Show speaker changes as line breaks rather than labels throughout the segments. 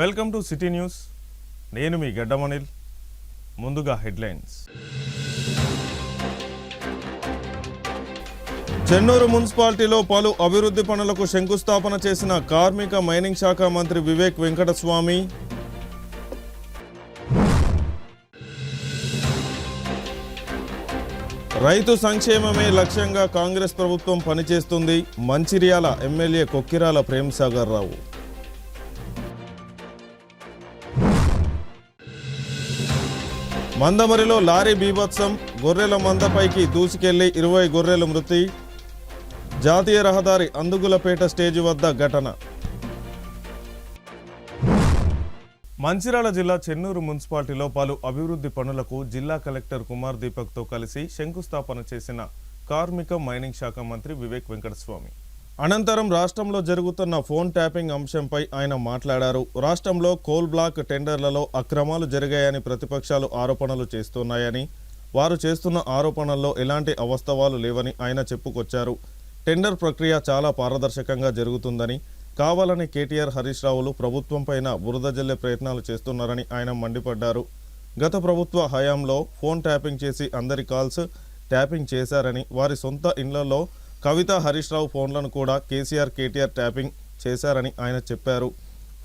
Welcome to city news. నేను మీ గడ్డమనిల్. ముందుగా headlines. Chennur మున్సిపాలిటీలో పలు అభివృద్ధి పనులకు శంకుస్థాపన చేసిన కార్మిక మైనింగ్ శాఖ మంత్రి వివేక్ వెంకటస్వామి. రైతు సంక్షేమమే లక్ష్యంగా కాంగ్రెస్ ప్రభుత్వం పనిచేస్తుంది. మంచిర్యాల ఎమ్మెల్యే కొక్కిరాల ప్రేమ్సాగర్ రావు. మందమరిలో లారీ బీభత్సం. గొర్రెల మందపైకి దూసుకెళ్లి 20 గొర్రెలు మృతి. జాతీయ రహదారి అందుగులపేట స్టేజి వద్ద ఘటన. మంచిర్యాల జిల్లా చెన్నూరు మున్సిపాలిటీలో పలు అభివృద్ధి పనులకు జిల్లా కలెక్టర్ కుమార్ దీపక్తో కలిసి శంకుస్థాపన చేసిన కార్మిక మైనింగ్ శాఖ మంత్రి వివేక్ వెంకటస్వామి. అనంతరం రాష్ట్రంలో జరుగుతున్న ఫోన్ ట్యాపింగ్ అంశంపై ఆయన మాట్లాడారు. రాష్ట్రంలో కోల్ బ్లాక్ టెండర్లలో అక్రమాలు జరిగాయని ప్రతిపక్షాలు ఆరోపణలు చేస్తున్నాయని, వారు చేస్తున్న ఆరోపణల్లో ఎలాంటి అవాస్తవాలు లేవని ఆయన చెప్పుకొచ్చారు. టెండర్ ప్రక్రియ చాలా పారదర్శకంగా జరుగుతుందని, కావాలని కేటీఆర్, హరీష్ రావులు ప్రభుత్వం పైన బురద జల్లే ప్రయత్నాలు చేస్తున్నారని ఆయన మండిపడ్డారు. గత ప్రభుత్వ హయాంలో ఫోన్ ట్యాపింగ్ చేసి అందరి కాల్స్ ట్యాపింగ్ చేశారని, వారి సొంత ఇళ్లలో కవిత, హరీష్ రావు ఫోన్లను కూడా కేసీఆర్, కేటీఆర్ ట్యాపింగ్ చేశారని ఆయన చెప్పారు.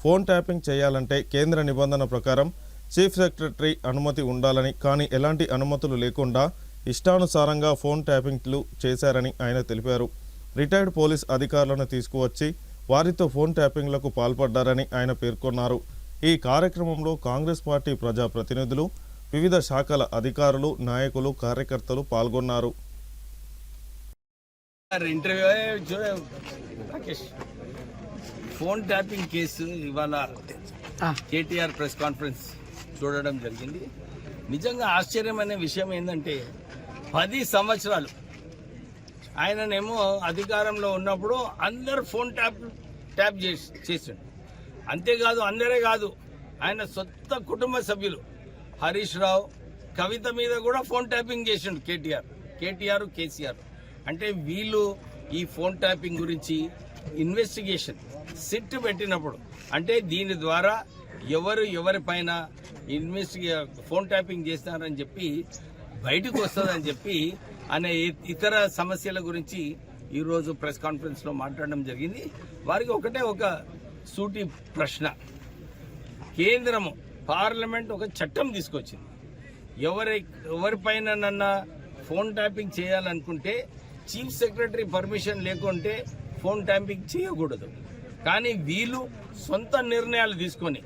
ఫోన్ ట్యాపింగ్ చేయాలంటే కేంద్ర నిబంధన ప్రకారం చీఫ్ సెక్రటరీ అనుమతి ఉండాలని, కానీ ఎలాంటి అనుమతులు లేకుండా ఇష్టానుసారంగా ఫోన్ ట్యాపింగ్లు చేశారని ఆయన తెలిపారు. రిటైర్డ్ పోలీస్ అధికారులను తీసుకువచ్చి వారితో ఫోన్ ట్యాపింగ్లకు పాల్పడ్డారని ఆయన పేర్కొన్నారు. ఈ కార్యక్రమంలో కాంగ్రెస్ పార్టీ ప్రజాప్రతినిధులు, వివిధ శాఖల అధికారులు, నాయకులు, కార్యకర్తలు పాల్గొన్నారు.
ఫోన్ ట్యాపింగ్ కేసు ఇవాళ కేటీఆర్ ప్రెస్ కాన్ఫరెన్స్ చూడడం జరిగింది. నిజంగా ఆశ్చర్యమైన విషయం ఏంటంటే 10 సంవత్సరాలు ఆయననేమో అధికారంలో ఉన్నప్పుడు అందరు ఫోన్ ట్యాప్ చేసిండు. అంతేకాదు, అందరే కాదు, ఆయన సొంత కుటుంబ సభ్యులు హరీష్ రావు, కవిత మీద కూడా ఫోన్ ట్యాపింగ్ చేసిండు కేటీఆర్, కేసీఆర్. అంటే వీళ్ళు ఈ ఫోన్ ట్యాపింగ్ గురించి ఇన్వెస్టిగేషన్ సిట్ పెట్టినప్పుడు, అంటే దీని ద్వారా ఎవరిపైన ఫోన్ ట్యాపింగ్ చేస్తున్నారని చెప్పి బయటకు వస్తుందని చెప్పి అనే ఇతర సమస్యల గురించి ఈరోజు ప్రెస్ కాన్ఫరెన్స్లో మాట్లాడడం జరిగింది. వారికి ఒక సూటి ప్రశ్న. కేంద్రము, పార్లమెంట్ ఒక చట్టం తీసుకొచ్చింది. ఎవరిపైన ఫోన్ ట్యాపింగ్ చేయాలనుకుంటే చీఫ్ సెక్రటరీ పర్మిషన్ లేకుంటే ఫోన్ ట్యాపింగ్ చేయకూడదు. కానీ వీళ్ళు సొంత నిర్ణయాలు తీసుకొని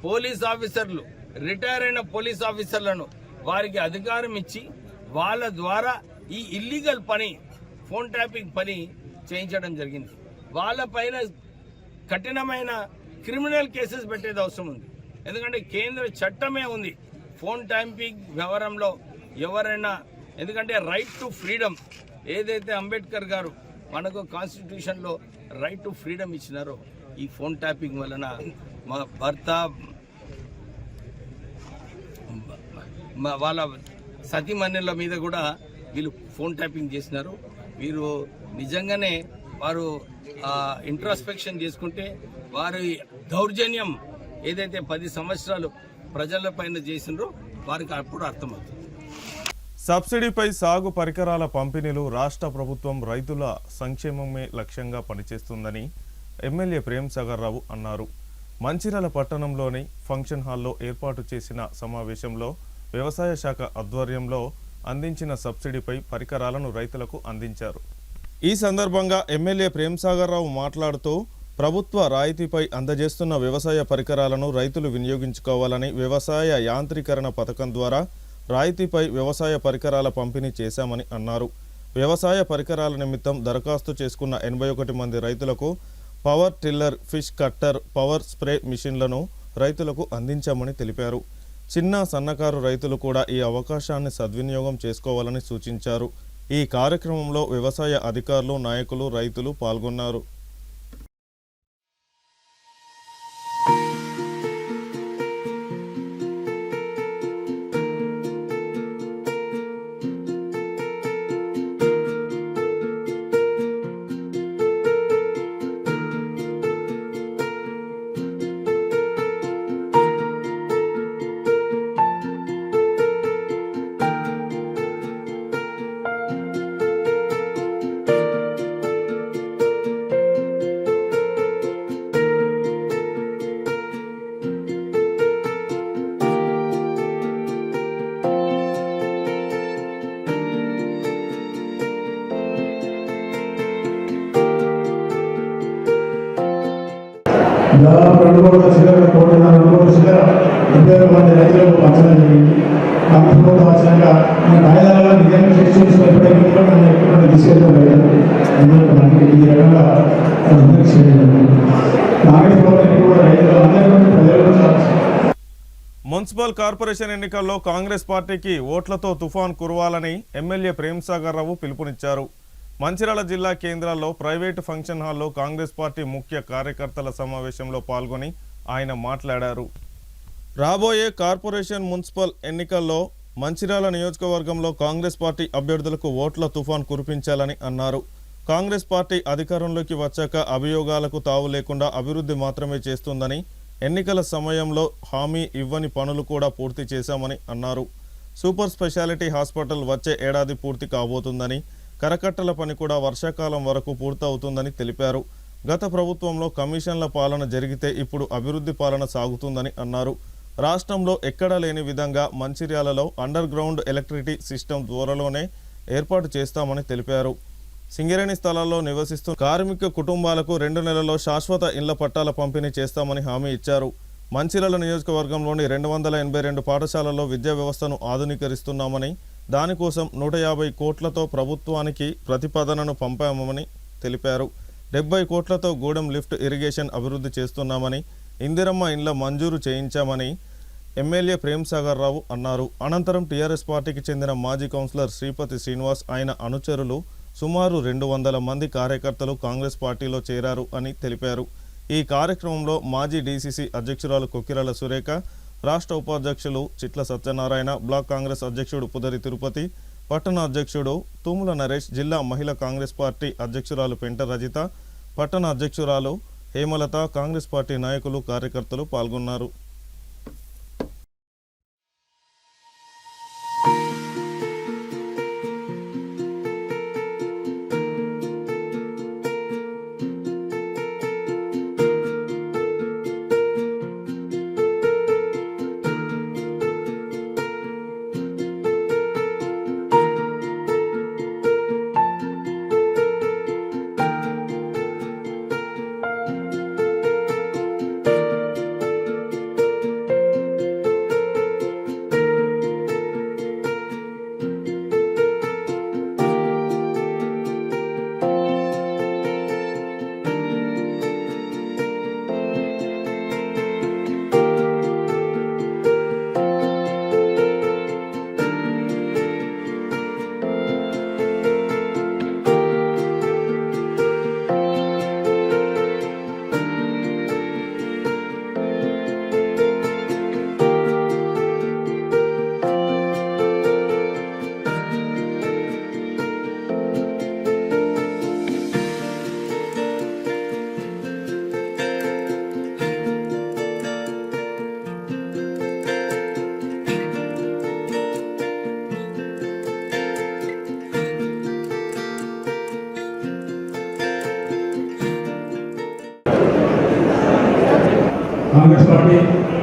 పోలీస్ ఆఫీసర్లు, రిటైర్ అయిన పోలీస్ ఆఫీసర్లను వారికి అధికారం ఇచ్చి వాళ్ళ ద్వారా ఈ ఇల్లీగల్ పని, ఫోన్ ట్యాపింగ్ పని చేయించడం జరిగింది. వాళ్ళపైన కఠినమైన క్రిమినల్ కేసెస్ పెట్టేది అవసరం ఉంది. ఎందుకంటే కేంద్ర చట్టమే ఉంది ఫోన్ ట్యాపింగ్ వ్యవహారంలో ఎవరైనా. ఎందుకంటే రైట్ టు ఫ్రీడమ్ ఏదైతే అంబేద్కర్ గారు మనకు కాన్స్టిట్యూషన్లో రైట్ టు ఫ్రీడమ్ ఇచ్చినారో, ఈ ఫోన్ ట్యాపింగ్ వలన మా భర్త, వాళ్ళ సతీమణుల మీద కూడా వీళ్ళు ఫోన్ ట్యాపింగ్ చేసినారు. వీరు నిజంగానే వారు ఇంట్రాస్పెక్షన్ చేసుకుంటే వారి దౌర్జన్యం ఏదైతే 10 సంవత్సరాలు ప్రజల పైన చేసినారో వారికి అప్పుడు అర్థమవుతుంది.
సబ్సిడీపై సాగు పరికరాల పంపిణీలు రాష్ట్ర ప్రభుత్వం రైతుల సంక్షేమమే లక్ష్యంగా పనిచేస్తుందని ఎమ్మెల్యే ప్రేమ్సాగర్ రావు అన్నారు. మంచిర్యాల పట్టణంలోని ఫంక్షన్ హాల్లో ఏర్పాటు చేసిన సమావేశంలో వ్యవసాయ శాఖ ఆధ్వర్యంలో అందించిన సబ్సిడీపై పరికరాలను రైతులకు అందించారు. ఈ సందర్భంగా ఎమ్మెల్యే ప్రేమ్సాగర్ రావు మాట్లాడుతూ, ప్రభుత్వ రాయితీపై అందజేస్తున్న వ్యవసాయ పరికరాలను రైతులు వినియోగించుకోవాలని, వ్యవసాయ యాంత్రీకరణ పథకం ద్వారా రాయితీపై వ్యవసాయ పరికరాల పంపిణీ చేశామని అన్నారు. వ్యవసాయ పరికరాల నిమిత్తం దరఖాస్తు చేసుకున్న 81 మంది రైతులకు power tiller, fish cutter, power spray మిషన్లను రైతులకు అందించామని తెలిపారు. చిన్న సన్నకారు రైతులు కూడా ఈ అవకాశాన్ని సద్వినియోగం చేసుకోవాలని సూచించారు. ఈ కార్యక్రమంలో వ్యవసాయ అధికారులు, నాయకులు, రైతులు పాల్గొన్నారు.
దాదాపు 2 కోట్ల చిల్లర 2 కోట్ల చిల్లర 70 మంది రైతులకు పంచడం జరిగింది. కాంగ్రెస్ ప్రభుత్వం వచ్చాక నేను ఆయుధాలలో నిజంగా చేసి ఎప్పుడైనా తీసుకెళ్తాం రైతులకు మనకి ఈ రకంగా చేయడం కాంగ్రెస్ ప్రభుత్వం కూడా రైతులు అందరికీ ప్రజలకు.
మున్సిపల్ కార్పొరేషన్ ఎన్నికల్లో కాంగ్రెస్ పార్టీకి ఓట్లతో తుఫాన్ కురవాలని ఎమ్మెల్యే ప్రేమ్సాగర్ రావు పిలుపునిచ్చారు. మంచిర్యాల జిల్లా కేంద్రాల్లో ప్రైవేటు ఫంక్షన్ హాల్లో కాంగ్రెస్ పార్టీ ముఖ్య కార్యకర్తల సమావేశంలో పాల్గొని ఆయన మాట్లాడారు. రాబోయే కార్పొరేషన్ మున్సిపల్ ఎన్నికల్లో మంచిర్యాల నియోజకవర్గంలో కాంగ్రెస్ పార్టీ అభ్యర్థులకు ఓట్ల తుఫాన్ కురిపించాలని అన్నారు. కాంగ్రెస్ పార్టీ అధికారంలోకి వచ్చాక అభియోగాలకు తావు లేకుండా అభివృద్ధి మాత్రమే చేస్తుందని, ఎన్నికల సమయంలో హామీ ఇవ్వని పనులు కూడా పూర్తి చేశామని అన్నారు. సూపర్ స్పెషాలిటీ హాస్పిటల్ వచ్చే ఏడాది పూర్తి కాబోతుందని, కరకట్టల పని కూడా వర్షాకాలం వరకు పూర్తవుతుందని తెలిపారు. గత ప్రభుత్వంలో కమిషన్ల పాలన జరిగితే ఇప్పుడు అభివృద్ధి పాలన సాగుతుందని అన్నారు. రాష్ట్రంలో ఎక్కడా లేని విధంగా మంచిర్యాలలో అండర్ గ్రౌండ్ ఎలక్ట్రిసిటీ సిస్టమ్ త్వరలోనే ఏర్పాటు చేస్తామని తెలిపారు. సింగరేణి స్థలాల్లో నివసిస్తున్న కార్మిక కుటుంబాలకు 2 నెలల్లో శాశ్వత ఇళ్ల పట్టాల పంపిణీ చేస్తామని హామీ ఇచ్చారు. మంచిర్యాల నియోజకవర్గంలోని 282 పాఠశాలల్లో విద్యా వ్యవస్థను ఆధునీకరిస్తున్నామని, దానికోసం 150 కోట్లతో ప్రభుత్వానికి ప్రతిపాదనను పంపామని తెలిపారు. 70 కోట్లతో గూడెం లిఫ్ట్ ఇరిగేషన్ అభివృద్ధి చేస్తున్నామని, ఇందిరమ్మ ఇండ్ల మంజూరు చేయించామని ఎమ్మెల్యే ప్రేమ్సాగర్ రావు అన్నారు. అనంతరం టీఆర్ఎస్ పార్టీకి చెందిన మాజీ కౌన్సిలర్ శ్రీపతి శ్రీనివాస్, ఆయన అనుచరులు సుమారు 200 మంది కార్యకర్తలు కాంగ్రెస్ పార్టీలో చేరారు అని తెలిపారు. ఈ కార్యక్రమంలో మాజీ డీసీసీ అధ్యక్షురాలు కొక్కిరాల సురేఖ, రాష్ట్ర ఉపాధ్యక్షులు చిట్ల సత్యనారాయణ, బ్లాక్ కాంగ్రెస్ అధ్యక్షుడు పుదరి తిరుపతి, పట్టణ అధ్యక్షుడు తుముల నరేష్, జిల్లా మహిళా కాంగ్రెస్ పార్టీ అధ్యక్షురాలు పెంట రజిత, పట్టణ అధ్యక్షురాలు హేమలత, కాంగ్రెస్ పార్టీ నాయకులు కార్యకర్తలు పాల్గొన్నారు.
కాంగ్రెస్ పార్టీ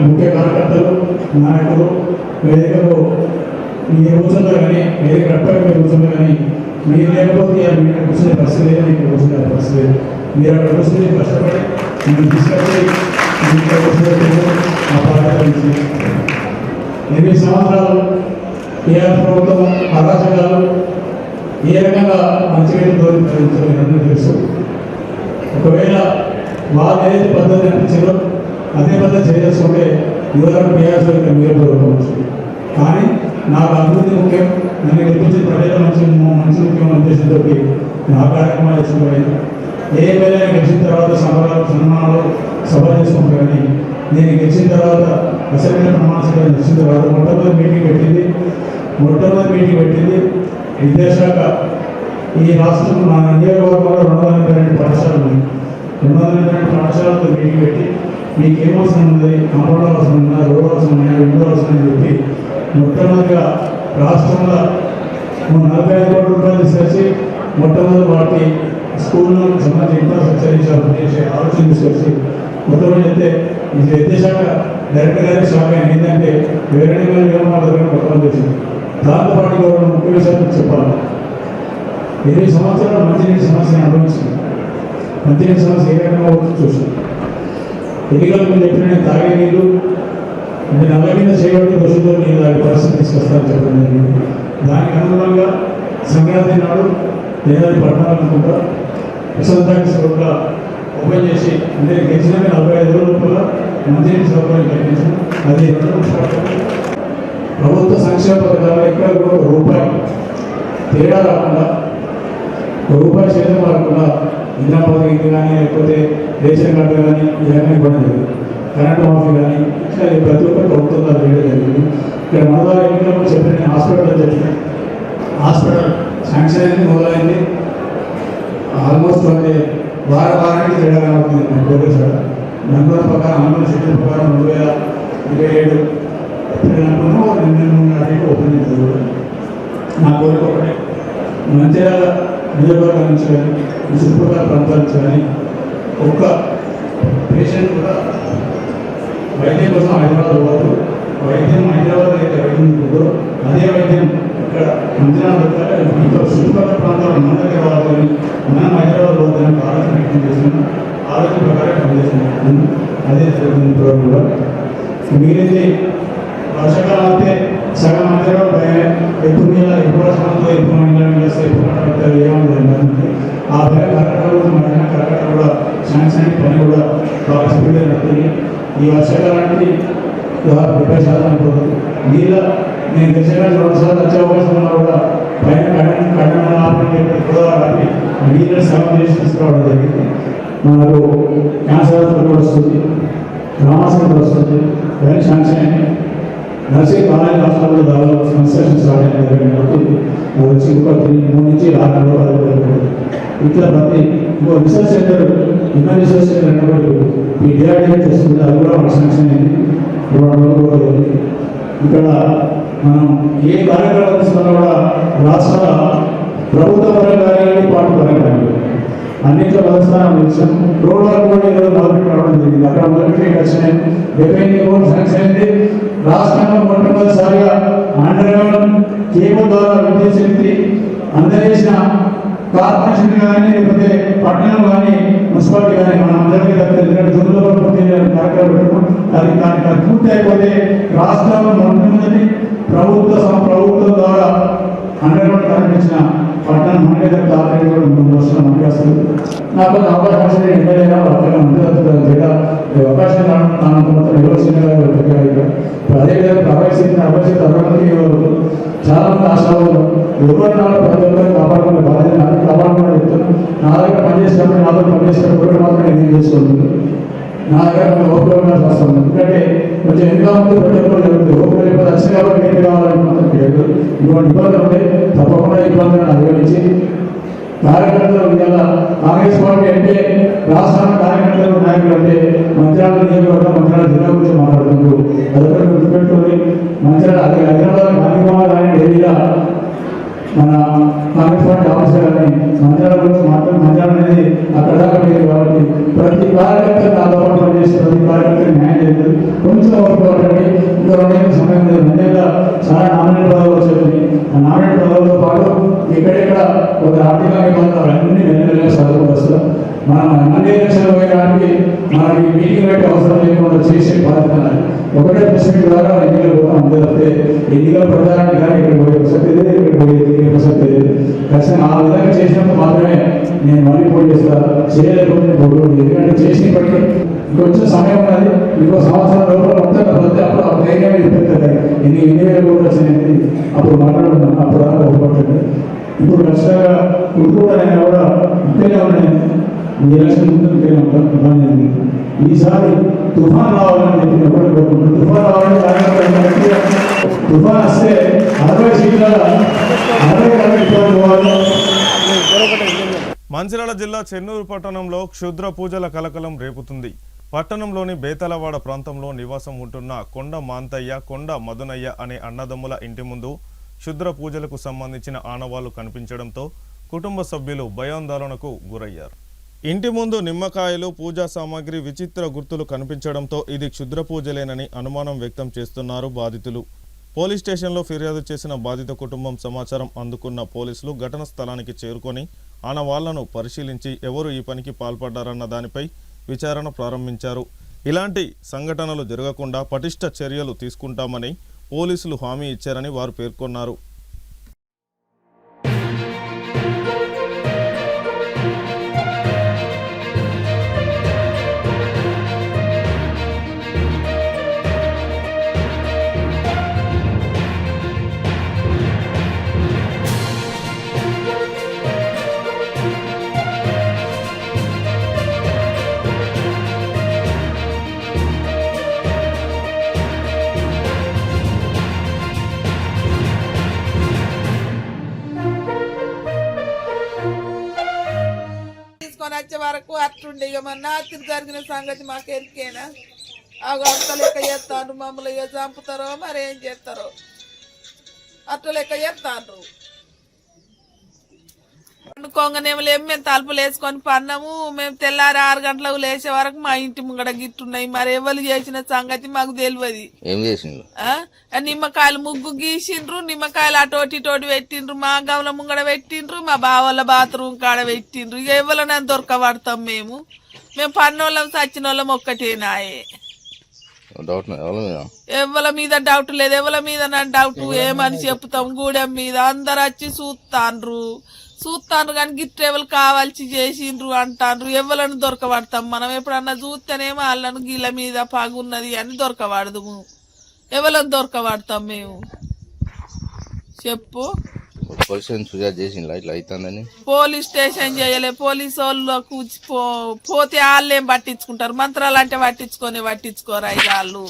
ముఖ్య కార్యకర్తలు, నాయకులు వేదికలో మీరు కూర్చుంటారు కానీ వేదిక కట్టడానికి మీరు కూర్చుంటారు కానీ మీరు లేకపోతే మీరు కూర్చునే పరిస్థితి లేదు, మీకు కూర్చునే పరిస్థితి లేదు. మీరు అక్కడ కూర్చుని కష్టపడి మీరు తీసుకొచ్చి ఆ పార్టీ 8 సంవత్సరాలు టీఆర్ఎస్ ప్రభుత్వం అరాచకాలు ఏ రకంగా మంచిగా తెలుసు. ఒకవేళ వాళ్ళు ఏదైతే పద్ధతి అనిపించారో అదే పద్ధతి చేయదలుచుకుంటే యువతకు టీఆర్ఎస్ మీరు కోరుకోవచ్చు. కానీ నాకు అభివృద్ధి ముఖ్యం, నన్ను గెలిపించిన ప్రజల మంచి ముఖ్యం ఉద్దేశంతో నా కార్యక్రమాలు చేసుకుపోయాను. ఏ వేళ గెలిచిన తర్వాత సంబరాలు సన్మానాలు సభలు చేసుకుంటాను. కానీ నేను గెలిచిన తర్వాత అసెంబ్లీ ప్రమాణ సభ గెలిచిన తర్వాత మొట్టమొదటి మీటింగ్ పెట్టింది విద్యాశాఖ. ఈ రాష్ట్రంలో నా నియోజకవర్గంలో 282 పాఠశాలలు ఉన్నాయి. 282 పాఠశాలతో మీటింగ్ పెట్టి మీకు ఏమవసరం ఉంది, కాంపౌండ్ అవసరం ఉందా, రోడ్ అవసరం ఉన్నాయా, ఇండో అవసరం అని చెప్పి మొట్టమొదటిగా రాష్ట్రంలో 45 కోట్ల రూపాయలు తీసుకొచ్చి మొట్టమొదటి వాటి స్కూళ్ళకు సంబంధించి ఇన్ఫ్రాస్ట్రక్చర్ చేసే ఆలోచన తీసుకొచ్చి మొట్టమొదటి అయితే ఇది విద్యాశాఖ డైరెక్టర్ గారి శాఖ ఏంటంటే వేరే మొత్తం చేసింది. దాంతోపాటు గవర్నమెంట్ ముఖ్య విషయాలు చెప్పాలి. 20 సంవత్సరాలు మంచినీటి సమస్యను అనుభవించింది. మంచినీటి సమస్య ఏ రకంగా చూసింది. ఎన్నికల ముందు చెప్పిన నేను తాగే నీళ్ళు నేను నల్ల మీద చేయబడి దోషులతో నేను దాని పరిస్థితి తీసుకొస్తానని చెప్పడం జరిగింది. దానికి అనుగుణంగా సంక్రాంతి నాడు లేదా పట్టణాలనుకుంటా యశవంతాకి కూడా ఓపెన్ చేసి అంటే గెలిచినాక 45 రోజుల లోపల మంచి సౌకర్యం కల్పించాం. అది ప్రభుత్వ సంక్షేమ పథకాలు ఎక్కడ కూడా రూపాయి తేడా రాకుండా రూపాయి చేతం రాకుండా ఇంద్రా పథకం కానీ లేకపోతే రేషన్ కార్డు కానీ ఇవన్నీ కూడా జరిగింది. కరెంటు మాఫీ కానీ ఇట్లా ప్రతి ఒక్కరు ప్రభుత్వం ద్వారా చేయడం జరిగింది. ఇక్కడ మన ద్వారా ఎన్నికల్లో చెప్పిన హాస్పిటల్ చెప్పిన హాస్పిటల్ శాంక్షన్ అయింది, మొదలైంది. ఆల్మోస్ట్ అంటే వారానికి తేడా అవుతుంది. ప్రోగ్రెస్ నంబర్ ప్రకారం అనుకున్న షెడ్యూల్ ప్రకారం 2027 ఏప్రిల్ అనుకున్నాం 2 ఓపెన్ చేస్తారు. నా కోరిక ఒకటే, మంచిర్యాల నియోజకవర్గం నుంచి కానీ చుట్టుపక్కల ప్రాంతాల నుంచి కానీ ఒక్క పేషెంట్ కూడా వైద్యం కోసం హైదరాబాద్ పోదు. వైద్యం హైదరాబాద్ అయితే వైద్యం ఉంటుందో అదే వైద్యం ఇక్కడ మంచిర్యాల ఇంకా చుట్టుపక్కల ప్రాంతాల్లో మన దగ్గర రావాలని మనం హైదరాబాద్ పోతామని ఆలోచన వ్యక్తం చేస్తున్నాం. ఆలోచన ప్రకారం పనిచేస్తున్నాం. అదే జరుగుతుంది ప్రోగ్రాంలో. మిగిలింది వర్షాకాలం అయితే సగం హైదరాబాద్ భయం, ఎప్పుడు నీళ్ళ ఎప్పుడు వర్షంతో ఎప్పుడు నీళ్ళు వేస్తే ఎప్పుడు ఏమవుతుంది ఆ భయం కరెక్ట్ మన కరెక్ట్ కూడా శాంక్షన్ పని కూడా బాగా స్పీడ్గా నడుతుంది. ఈ వర్షాకాలానికి 70% అయిపోతుంది. నీళ్ళ నేను గెలిచిన 2 సార్లు వచ్చే అవకాశం ఉన్నా కూడా పైన కఠిన ఆపి నీళ్ళని సగం చేసి తీసుకురావడం జరిగింది. మనకు క్యాన్సర్ కూడా వస్తుంది, రామాసంలో వస్తుంది, ఇవన్నీ శాంక్షన్ అయ్యి నర్సింగ్ కాలేజ్ హాస్పిటల్ దాదాపు కన్స్ట్రక్షన్ స్టార్ట్ అయిన అవుతుంది. అది వచ్చి ఇంకో 3 నుంచి 6 నెలలు ఇట్లా ప్రతి ఇంకో రీసెర్చ్ సెంటర్ ఇన్నో రీసెర్చ్ సెంటర్ అనేటువంటి ఈ డిఆర్డీఏ చేస్తుంది. అది కూడా మనకు శాంక్షన్ అయింది. ఇక్కడ మనం ఏ కార్యక్రమం తీసుకున్నా కూడా రాష్ట్ర ప్రభుత్వ పరంగా కానీ పార్టీ పరంగా కానీ అన్నింటిలో వ్యవస్థానం చేసాం. రోడ్ వర్క్ కూడా ఈరోజు మొదలుపెట్టి రావడం జరిగింది. అక్కడ మొదలుపెట్టి వచ్చినాయి 70 కోట్లు శాంక్షన్ అయింది. రాష్ట్రంలో మొట్టమొదటిసారిగా అండర్గ్రౌండ్ కేబుల్ ద్వారా విద్యుత్ శక్తి అందజేసిన కార్పొరేషన్ కానీ లేకపోతే పట్టణం కానీ మున్సిపాలిటీ కానీ మన అందరికీ ఎందుకంటే జూన్లో పూర్తి కార్యక్రమం పెట్టుకున్నాం. అది దానికి పూర్తి అయిపోతే రాష్ట్రంలో మొట్టమొదటి ప్రభుత్వం ద్వారా అండర్గ్రౌండ్ కరెంట్ ఇచ్చిన పట్టణం మనకే ఆల్రెడీ కూడా 3 వర్షాలు మనకి వస్తుంది. నాకు అవకాశం ఎమ్మెల్యేగా అవకాశం మొత్తం ఎవరు అదేవిధంగా అభ్యర్థి చాలా మంది ఆశావాదులు ఎవరు నాడు ప్రతి ఒక్కరు కాపాడుకునే బాధ్యత నాకు కాపాడుకునే చెప్తాను. నా దగ్గర పనిచేసినప్పుడు నాతో పనిచేసినప్పుడు మాత్రం నేను చేసుకుంటుంది. నా దగ్గర ఓపిక వస్తాను. ఎందుకంటే కొంచెం ఎన్నిగా ఉంది ప్రతి ఒక్కరు జరుగుతుంది. ఓపిక ఇప్పుడు వచ్చిన కాబట్టి ఏంటి కావాలని మాత్రం తెలియదు. ఇటువంటి ఇబ్బందులు ఉంటే తప్పకుండా ఇబ్బందులను అధిగమించి కార్యకర్తలు ఇలా కాంగ్రెస్ పార్టీ అంటే రాష్ట్రాల కార్యకర్తలు నాయకులు అంటే మంత్రాల నియోజకవర్గం మంత్రాల జిల్లా గురించి మాట్లాడుతున్నారు. అదొకటి గుర్తుపెట్టుకొని మంత్రాల అది హైదరాబాద్ గాంధీభవన్ కానీ ఢిల్లీలో మన కాంగ్రెస్ పార్టీ ఆఫీసర్ కానీ మంత్రాల గురించి మాట్లాడి మంత్రాలు అనేది అక్కడ దాకా లేదు కాబట్టి ప్రతి కార్యకర్త నాతో పాటు పనిచేసి ప్రతి కార్యకర్తకి న్యాయం చేస్తుంది. కొంచెం ఓపికపడండి. ఇంకా 2 ఏళ్ళ సమయం లేదు. 2 ఏళ్ళ చాలా నామినేట్ పదవులు వచ్చేది. ఆ నామినేట్ పదవులతో పాటు ఎక్కడెక్కడ ఒక ఆర్థికంగా ఇబ్బందులు అన్ని నెల చదువుకు వస్తాం. మనం ఎమ్మెల్యే ఎలక్షన్ పోయడానికి మనకి మీటింగ్ పెట్టి అవసరం లేకుండా చేసే బాధ్యత ఒకటే ప్రెసిడెంట్ ద్వారా ఎన్నికలు పోతాం. అంతే తప్పితే ఎన్నికల ప్రచారానికి కానీ ఇక్కడ పోయే ప్రసక్తి లేదు, ఇక్కడ పోయే ప్రసక్తి లేదు. ఖచ్చితంగా ఆ విధంగా చేసినప్పుడు మాత్రమే నేను మళ్ళీ పోటీ చేస్తాను. చేయలేకపోతే పోటీ ఎందుకంటే చేసినప్పటికీ ఇంకొంచెం సమయం ఉన్నది. ఇంకో సంవత్సరం లోపల మొత్తం పోతే అప్పుడు ఆ ధైర్యం ఇస్తుంది. ఎన్ని వేల కోట్లు వచ్చినాయి అప్పుడు మాట్లాడుతున్నాను. అప్పుడు దాకా ఒప్పుకుంటుంది. ఇప్పుడు ఖచ్చితంగా కుటుంబాలైనా కూడా ఇంతనే ఉన్నాయి. ఈ ఎలక్షన్ ముందు ఇంతనే ఉంటాం. ఇబ్బంది అయింది. ఈసారి తుఫాన్ రావాలని చెప్పి ఎప్పుడు కోరుకుంటున్నాం. తుఫాన్ రావాలని తుఫాన్ వస్తే 60 సీట్ల 60 పోవాలి.
మంచిర్యాల జిల్లా చెన్నూరు పట్టణంలో క్షుద్ర పూజల కలకలం రేపుతుంది. పట్టణంలోని బేతలవాడ ప్రాంతంలో నివాసం ఉంటున్న కొండ మాంతయ్య, కొండ మదనయ్య అనే అన్నదమ్ముల ఇంటి ముందు క్షుద్ర పూజలకు సంబంధించిన ఆనవాళ్లు కనిపించడంతో కుటుంబ సభ్యులు భయాందోళనకు గురయ్యారు. ఇంటి ముందు నిమ్మకాయలు, పూజా సామాగ్రి, విచిత్ర గుర్తులు కనిపించడంతో ఇది క్షుద్ర పూజలేనని అనుమానం వ్యక్తం చేస్తున్నారు బాధితులు. పోలీస్ స్టేషన్లో ఫిర్యాదు చేసిన బాధిత కుటుంబం సమాచారం అందుకున్న పోలీసులు ఘటన స్థలానికి చేరుకొని ఆనవాళ్లను పరిశీలించి ఎవరు ఈ పనికి పాల్పడ్డారన్న దానిపై విచారణ ప్రారంభించారు. ఇలాంటి సంఘటనలు జరగకుండా పటిష్ట చర్యలు తీసుకుంటామని పోలీసులు హామీ ఇచ్చారని వారు పేర్కొన్నారు.
తీసుకొని వచ్చే వరకు అట్లుండే ఇక మన రాత్రి జరిగిన సంగతి మాకు ఎరికేనా ఆ అంత లెక్క చేస్తాను మమ్మల్ని ఇక చంపుతారో మరి ఏం చేస్తారో అట్లా లెక్క చేస్తాను. పండుకోగానేమో మేము తలుపులు వేసుకొని పన్నాము. మేము తెల్లారి 6 గంటలకు లేచే వరకు మా ఇంటి ముంగడ గిట్టున్నాయి. మరి ఎవరు చేసిన సంగతి మాకు తెలియదు.
ఏం చేసిండ్రు?
నిమ్మకాయలు ముగ్గు గీసిండ్రు, నిమ్మకాయలు అటోటి పెట్టిండ్రు, మా గవల ముంగడ పెట్టిండ్రు, మా బావల బాత్రూమ్ కాడ పెట్టిండ్రు. ఇక ఎవరైనా దొరకబడతాం మేము పన్నోళ్ళం సచ్చిన వాళ్ళం ఒక్కటేనాయే. ఎవరి మీద డౌట్ లేదు. ఎవరి మీద నా డౌట్ ఏమని చెప్తాం. గూడెం మీద అందరు వచ్చి చూస్తాండ్రు కానీ గిట్టెవలు కావాల్సి చేసిండ్రు అంటాండ్రు. ఎవరిని దొరకబడతాం మనం. ఎప్పుడన్నా చూస్తేనేమో వాళ్ళను గీళ్ళ మీద పగున్నది అని దొరకబడదు. ఎవరిని దొరకబడతాం మేము చెప్పు. పోలీస్ స్టేషన్ చేయలే. పోలీసు వాళ్ళకు పోతే వాళ్ళేం పట్టించుకుంటారు. మంత్రాలు అంటే పట్టించుకోరు అయ్యి వాళ్ళు.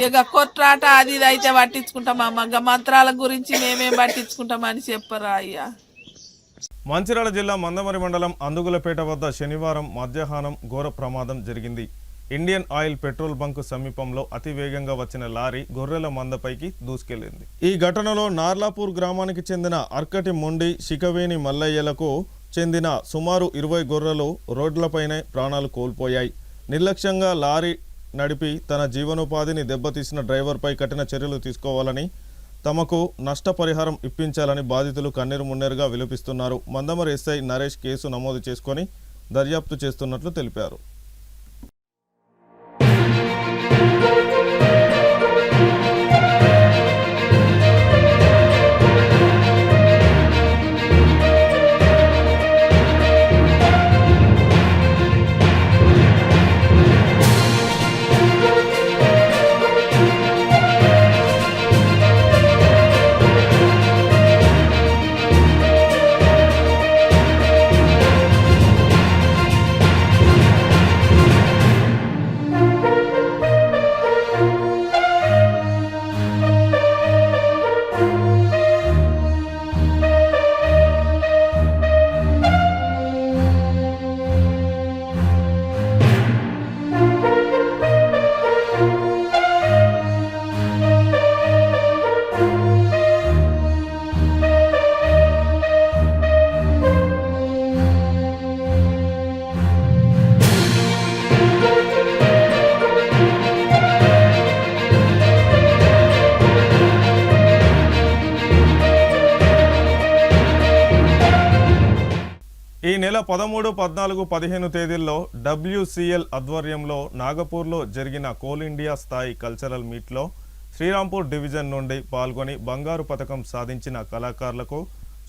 ఇక కొట్లాట అది ఇది అయితే పట్టించుకుంటామమ్మ. మంత్రాల గురించి మేమేం పట్టించుకుంటామని చెప్పరా అయ్యా.
మంచిర్యాల జిల్లా మందమరి మండలం అందుగులపేట వద్ద శనివారం మధ్యాహ్నం ఘోర ప్రమాదం జరిగింది. ఇండియన్ ఆయిల్ పెట్రోల్ బంక్ సమీపంలో అతి వేగంగా వచ్చిన లారీ గొర్రెల మందపైకి దూసుకెళ్లింది. ఈ ఘటనలో నార్లాపూర్ గ్రామానికి చెందిన అర్కటి మొండి శిఖవేణి మల్లయ్యలకు చెందిన సుమారు 20 గొర్రెలు రోడ్లపైనే ప్రాణాలు కోల్పోయాయి. నిర్లక్ష్యంగా లారీ నడిపి తన జీవనోపాధిని దెబ్బతీసిన డ్రైవర్పై కఠిన చర్యలు తీసుకోవాలని, తమకు నష్టపరిహారం ఇప్పించాలని బాధితులు కన్నీరు మున్నీరుగా విలపిస్తున్నారు. మందమరి ఎస్ఐ నరేష్ కేసు నమోదు చేసుకొని దర్యాప్తు చేస్తున్నట్లు తెలిపారు. ఈ నెల 13, 14, 15 తేదీల్లో WCL ఆధ్వర్యంలో నాగపూర్లో జరిగిన కోల్ ఇండియా స్థాయి కల్చరల్ మీట్లో శ్రీరాంపూర్ డివిజన్ నుండి పాల్గొని బంగారు పతకం సాధించిన కళాకారులకు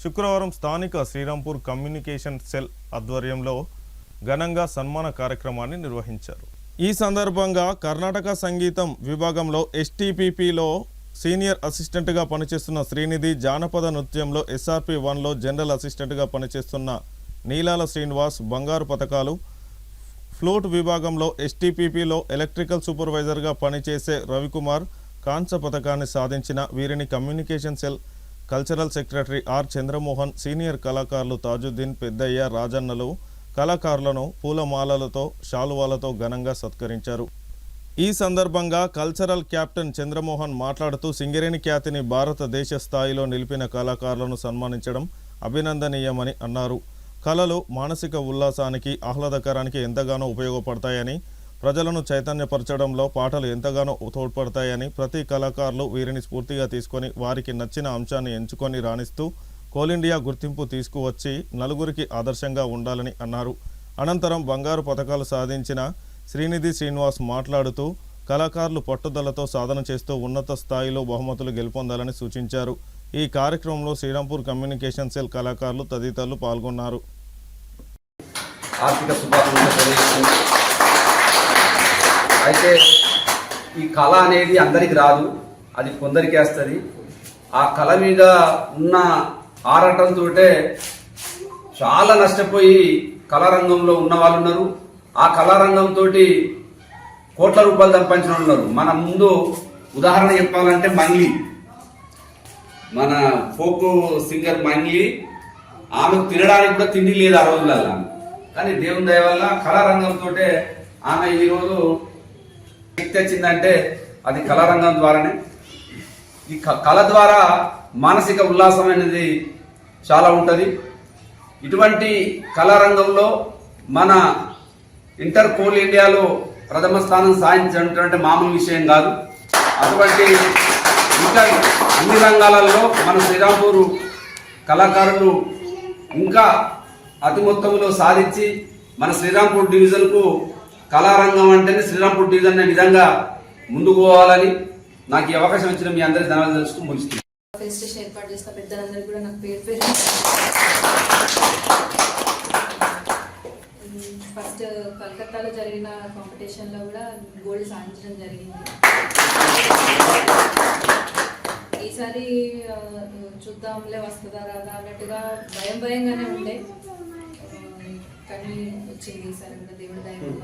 శుక్రవారం స్థానిక శ్రీరాంపూర్ కమ్యూనికేషన్ సెల్ ఆధ్వర్యంలో ఘనంగా సన్మాన కార్యక్రమాన్ని నిర్వహించారు. ఈ సందర్భంగా కర్ణాటక సంగీతం విభాగంలో STPPలో సీనియర్ అసిస్టెంట్గా పనిచేస్తున్న శ్రీనిధి, జానపద నృత్యంలో SRP1లో జనరల్ అసిస్టెంట్గా పనిచేస్తున్న నీలాల శ్రీనివాస్ బంగారు పతకాలు, ఫ్లూట్ విభాగంలో STPPలో ఎలక్ట్రికల్ సూపర్వైజర్గా పనిచేసే రవికుమార్ కాంస్య పతకాన్ని సాధించిన వీరిని communication cell cultural secretary R Chandramohan, senior కళాకారులు తాజుద్దీన్, పెద్దయ్య, రాజన్నలు కళాకారులను పూలమాలలతో శాలువాలతో ఘనంగా సత్కరించారు. ఈ సందర్భంగా కల్చరల్ కెప్టెన్ చంద్రమోహన్ మాట్లాడుతూ సింగరేణి ఖ్యాతిని భారతదేశ స్థాయిలో నిలిపిన కళాకారులను సన్మానించడం అభినందనీయమని అన్నారు. కళలు మానసిక ఉల్లాసానికి, ఆహ్లాదకరానికి ఎంతగానో ఉపయోగపడతాయని, ప్రజలను చైతన్యపరచడంలో పాటలు ఎంతగానో తోడ్పడతాయని, ప్రతి కళాకారులు వీరిని స్ఫూర్తిగా తీసుకొని వారికి నచ్చిన అంశాన్ని ఎంచుకొని రాణిస్తూ కోల్ ఇండియా గుర్తింపు తీసుకువచ్చి నలుగురికి ఆదర్శంగా ఉండాలని అన్నారు. అనంతరం బంగారు పతకాలు సాధించిన శ్రీనిధి శ్రీనివాస్ మాట్లాడుతూ కళాకారులు పట్టుదలతో సాధన చేస్తూ ఉన్నత స్థాయిలో బహుమతులు గెలుపొందాలని సూచించారు. ఈ కార్యక్రమంలో శ్రీరాంపూర్ కమ్యూనికేషన్ సెల్ కళాకారులు తదితరులు పాల్గొన్నారు.
ఆర్థిక శుభాకాంక్షలు. అయితే ఈ కళ అనేది అందరికి రాదు, అది కొందరికి వస్తుంది. ఆ కళ మీద ఉన్న ఆరాటంతో చాలా నష్టపోయి కళారంగంలో ఉన్న వాళ్ళు ఉన్నారు. ఆ కళారంగంతో కోట్ల రూపాయలు సంపాదించిన వాళ్ళు ఉన్నారు. మన ముందు ఉదాహరణ చెప్పాలంటే మంగ్లీ, మన ఫోక్ సింగర్ మంగ్లీ, ఆమెకు తినడానికి కూడా తిండి లేదు ఆ రోజులలో. కానీ దేవుని దయ వల్ల కళారంగంతో ఆమె ఈరోజు శక్తి వచ్చిందంటే అది కళారంగం ద్వారానే. ఈ కళ ద్వారా మానసిక ఉల్లాసం అనేది చాలా ఉంటుంది. ఇటువంటి కళారంగంలో మన ఇంటర్ కోల్ ఇండియాలో ప్రథమ స్థానం సాధించినటువంటి మామూలు విషయం కాదు. అటువంటి ఇంకా అన్ని రంగాలలో మన శ్రీరాంపూర్ కళాకారులు ఇంకా అతి మొత్తంలో సాధించి మన శ్రీరాంపూర్ డివిజన్కు కళారంగం అంటేనే శ్రీరాంపూర్ డివిజన్ అనే విధంగా ముందుకు పోవాలని నాకు ఈ అవకాశం ఇచ్చిన మీ అందరి ధన్యవాదాలు తెలుస్తూ ముగిస్తుంది.
ఫెస్టివేషన్ ఏర్పాటు చేసిన పెద్దలందరికీ కూడా నాకు పేరు ఫస్ట్ కలకత్తాలో జరిగిన కాంపిటీషన్లో కూడా గోల్డ్ సాధించడం జరిగింది. ఈసారి చూద్దాంలే వస్తుందా రాదా అన్నట్టుగా భయంగానే ఉండే, కానీ వచ్చింది ఈసారి కూడా దేవుడి దయ వల్ల.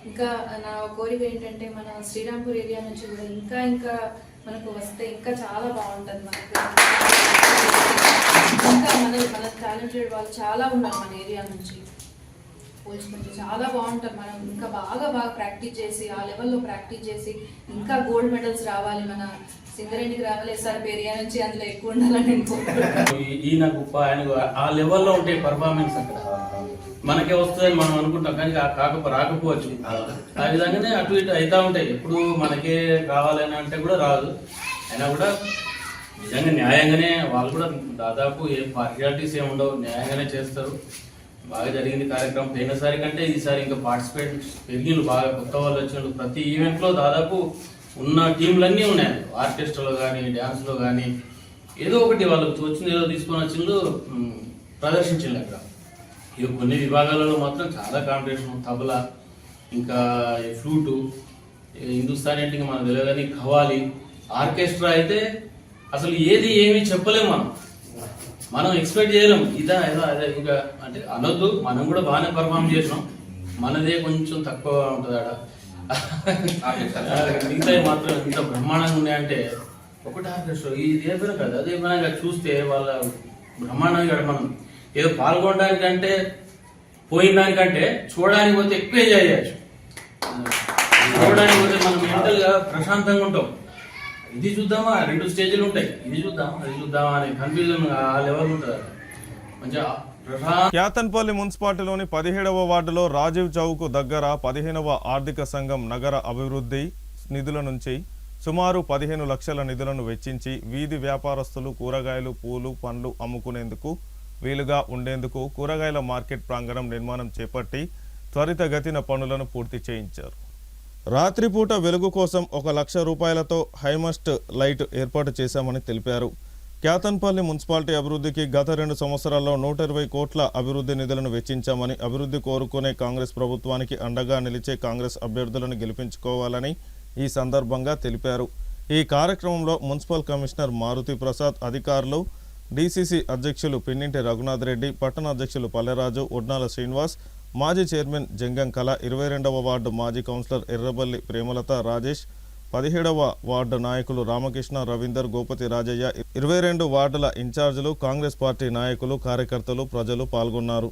ఇంకా నా కోరిక ఏంటంటే మన శ్రీరాంపూర్ ఏరియా నుంచి కూడా ఇంకా మనకు వస్తే ఇంకా చాలా బాగుంటుంది. మనకు ఇంకా మన టాలెంటెడ్ వాళ్ళు చాలా ఉన్నారు మన ఏరియా నుంచి పోల్చుకుంటే చాలా బాగుంటారు. మనం ఇంకా బాగా ప్రాక్టీస్ చేసి ఆ లెవెల్లో ప్రాక్టీస్ చేసి ఇంకా గోల్డ్ మెడల్స్ రావాలి, మన సింగరేణికి రావాలి, ఎస్ఆర్పి ఏరియా నుంచి అందులో ఎక్కువ ఉండాలని నేను
ఈయన గొప్ప ఆయన ఆ లెవెల్లో ఉంటే పర్ఫార్మెన్స్ అక్కడ మనకే వస్తుందని మనం అనుకుంటాం, కానీ రాకపోవచ్చు. ఆ విధంగానే అటు ఇటు అవుతా ఉంటాయి. ఎప్పుడు మనకే కావాలని అంటే కూడా రాదు. అయినా కూడా నిజంగా న్యాయంగానే వాళ్ళు కూడా దాదాపు ఏం పార్టియాలిటీస్ ఏమి ఉండవు, న్యాయంగానే చేస్తారు. బాగా జరిగింది కార్యక్రమం. పోయినసారి కంటే ఈసారి ఇంకా పార్టిసిపేట్ పెరిగింది బాగా, కొత్త వాళ్ళు వచ్చిండు. ప్రతి ఈవెంట్లో దాదాపు ఉన్న టీంలన్నీ ఉన్నాయి. ఆర్కెస్ట్రాలో కానీ డ్యాన్స్లో కానీ ఏదో ఒకటి వాళ్ళకి వచ్చింది, ఏదో తీసుకొని వచ్చిండు, ప్రదర్శించిండు అక్కడ. ఇక కొన్ని విభాగాలలో మాత్రం చాలా కాంపిటీషన్, తబలా, ఇంకా ఫ్లూటు, హిందుస్థానీ అంటే ఇంకా మనకు తెలియదు, కానీ ఖవాలి, ఆర్కెస్ట్రా అయితే అసలు ఏమి చెప్పలేము. మనం ఎక్స్పెక్ట్ చేయలేం ఇదా ఏదో అదే ఇంకా అంటే అనొద్దు. మనం కూడా బాగానే పర్ఫామ్ చేసినాం, మనదే కొంచెం తక్కువ ఉంటుంది ఆడ. మిగతా మాత్రం ఇంత బ్రహ్మాండంగా ఉన్నాయంటే ఒకటి ఆర్కెస్ట్రా ఇది ఏ పని కదా, అదే పనిగా చూస్తే వాళ్ళ బ్రహ్మాండంగా మనం ఏదో పాల్గొనడానికంటే పోయిన దానికంటే చూడడానికి పోతే ఎక్కువ ఎంజాయ్ చేయొచ్చు. చూడడానికి పోతే మనం మెంటల్ గా ప్రశాంతంగా ఉంటాం. ఇది చూద్దామా, 2 స్టేజ్లు ఉంటాయి, ఇది చూద్దామా అది చూద్దామా అనే కన్ఫ్యూజన్ ఆ లెవెల్ ఉంటుంది. మంచిగా
క్యాతన్పల్లి మున్సిపాలిటీలోని 17వ వార్డులో రాజీవ్ చౌక్ దగ్గర 15వ ఆర్థిక సంఘం నగర అభివృద్ధి నిధుల నుంచి సుమారు 15 లక్షల నిధులను వెచ్చించి వీధి వ్యాపారస్తులు కూరగాయలు, పూలు, పండ్లు అమ్ముకునేందుకు వీలుగా ఉండేందుకు కూరగాయల మార్కెట్ ప్రాంగణం నిర్మాణం చేపట్టి త్వరితగతిన పనులను పూర్తి చేయించారు. రాత్రిపూట వెలుగు కోసం 1 లక్ష రూపాయలతో హైమస్ట్ లైట్ ఏర్పాటు చేశామని తెలిపారు. క్యాతన్పల్లి మున్సిపాలిటీ అభివృద్ధికి గత 2 సంవత్సరాల్లో 120 కోట్ల అభివృద్ధి నిధులను వెచ్చించామని, అభివృద్ధి కోరుకునే కాంగ్రెస్ ప్రభుత్వానికి అండగా నిలిచే కాంగ్రెస్ అభ్యర్థులను గెలిపించుకోవాలని ఈ సందర్భంగా తెలిపారు. ఈ కార్యక్రమంలో మున్సిపల్ కమిషనర్ మారుతి ప్రసాద్, అధికారులు, డీసీసీ అధ్యక్షులు పిన్నింటి రఘునాథ్ రెడ్డి, పట్టణ అధ్యక్షులు పల్లెరాజు, ఒడ్నాల శ్రీనివాస్, మాజీ చైర్మన్ జంగం కళ, 22వ వార్డు మాజీ కౌన్సిలర్ ఎర్రబల్లి ప్రేమలత రాజేష్, 17వ వార్డు నాయకులు రామకృష్ణ, రవీందర్, గోపతి రాజయ్య, 22 వార్డుల ఇన్ఛార్జీలు, కాంగ్రెస్ పార్టీ నాయకులు, కార్యకర్తలు, ప్రజలు పాల్గొన్నారు.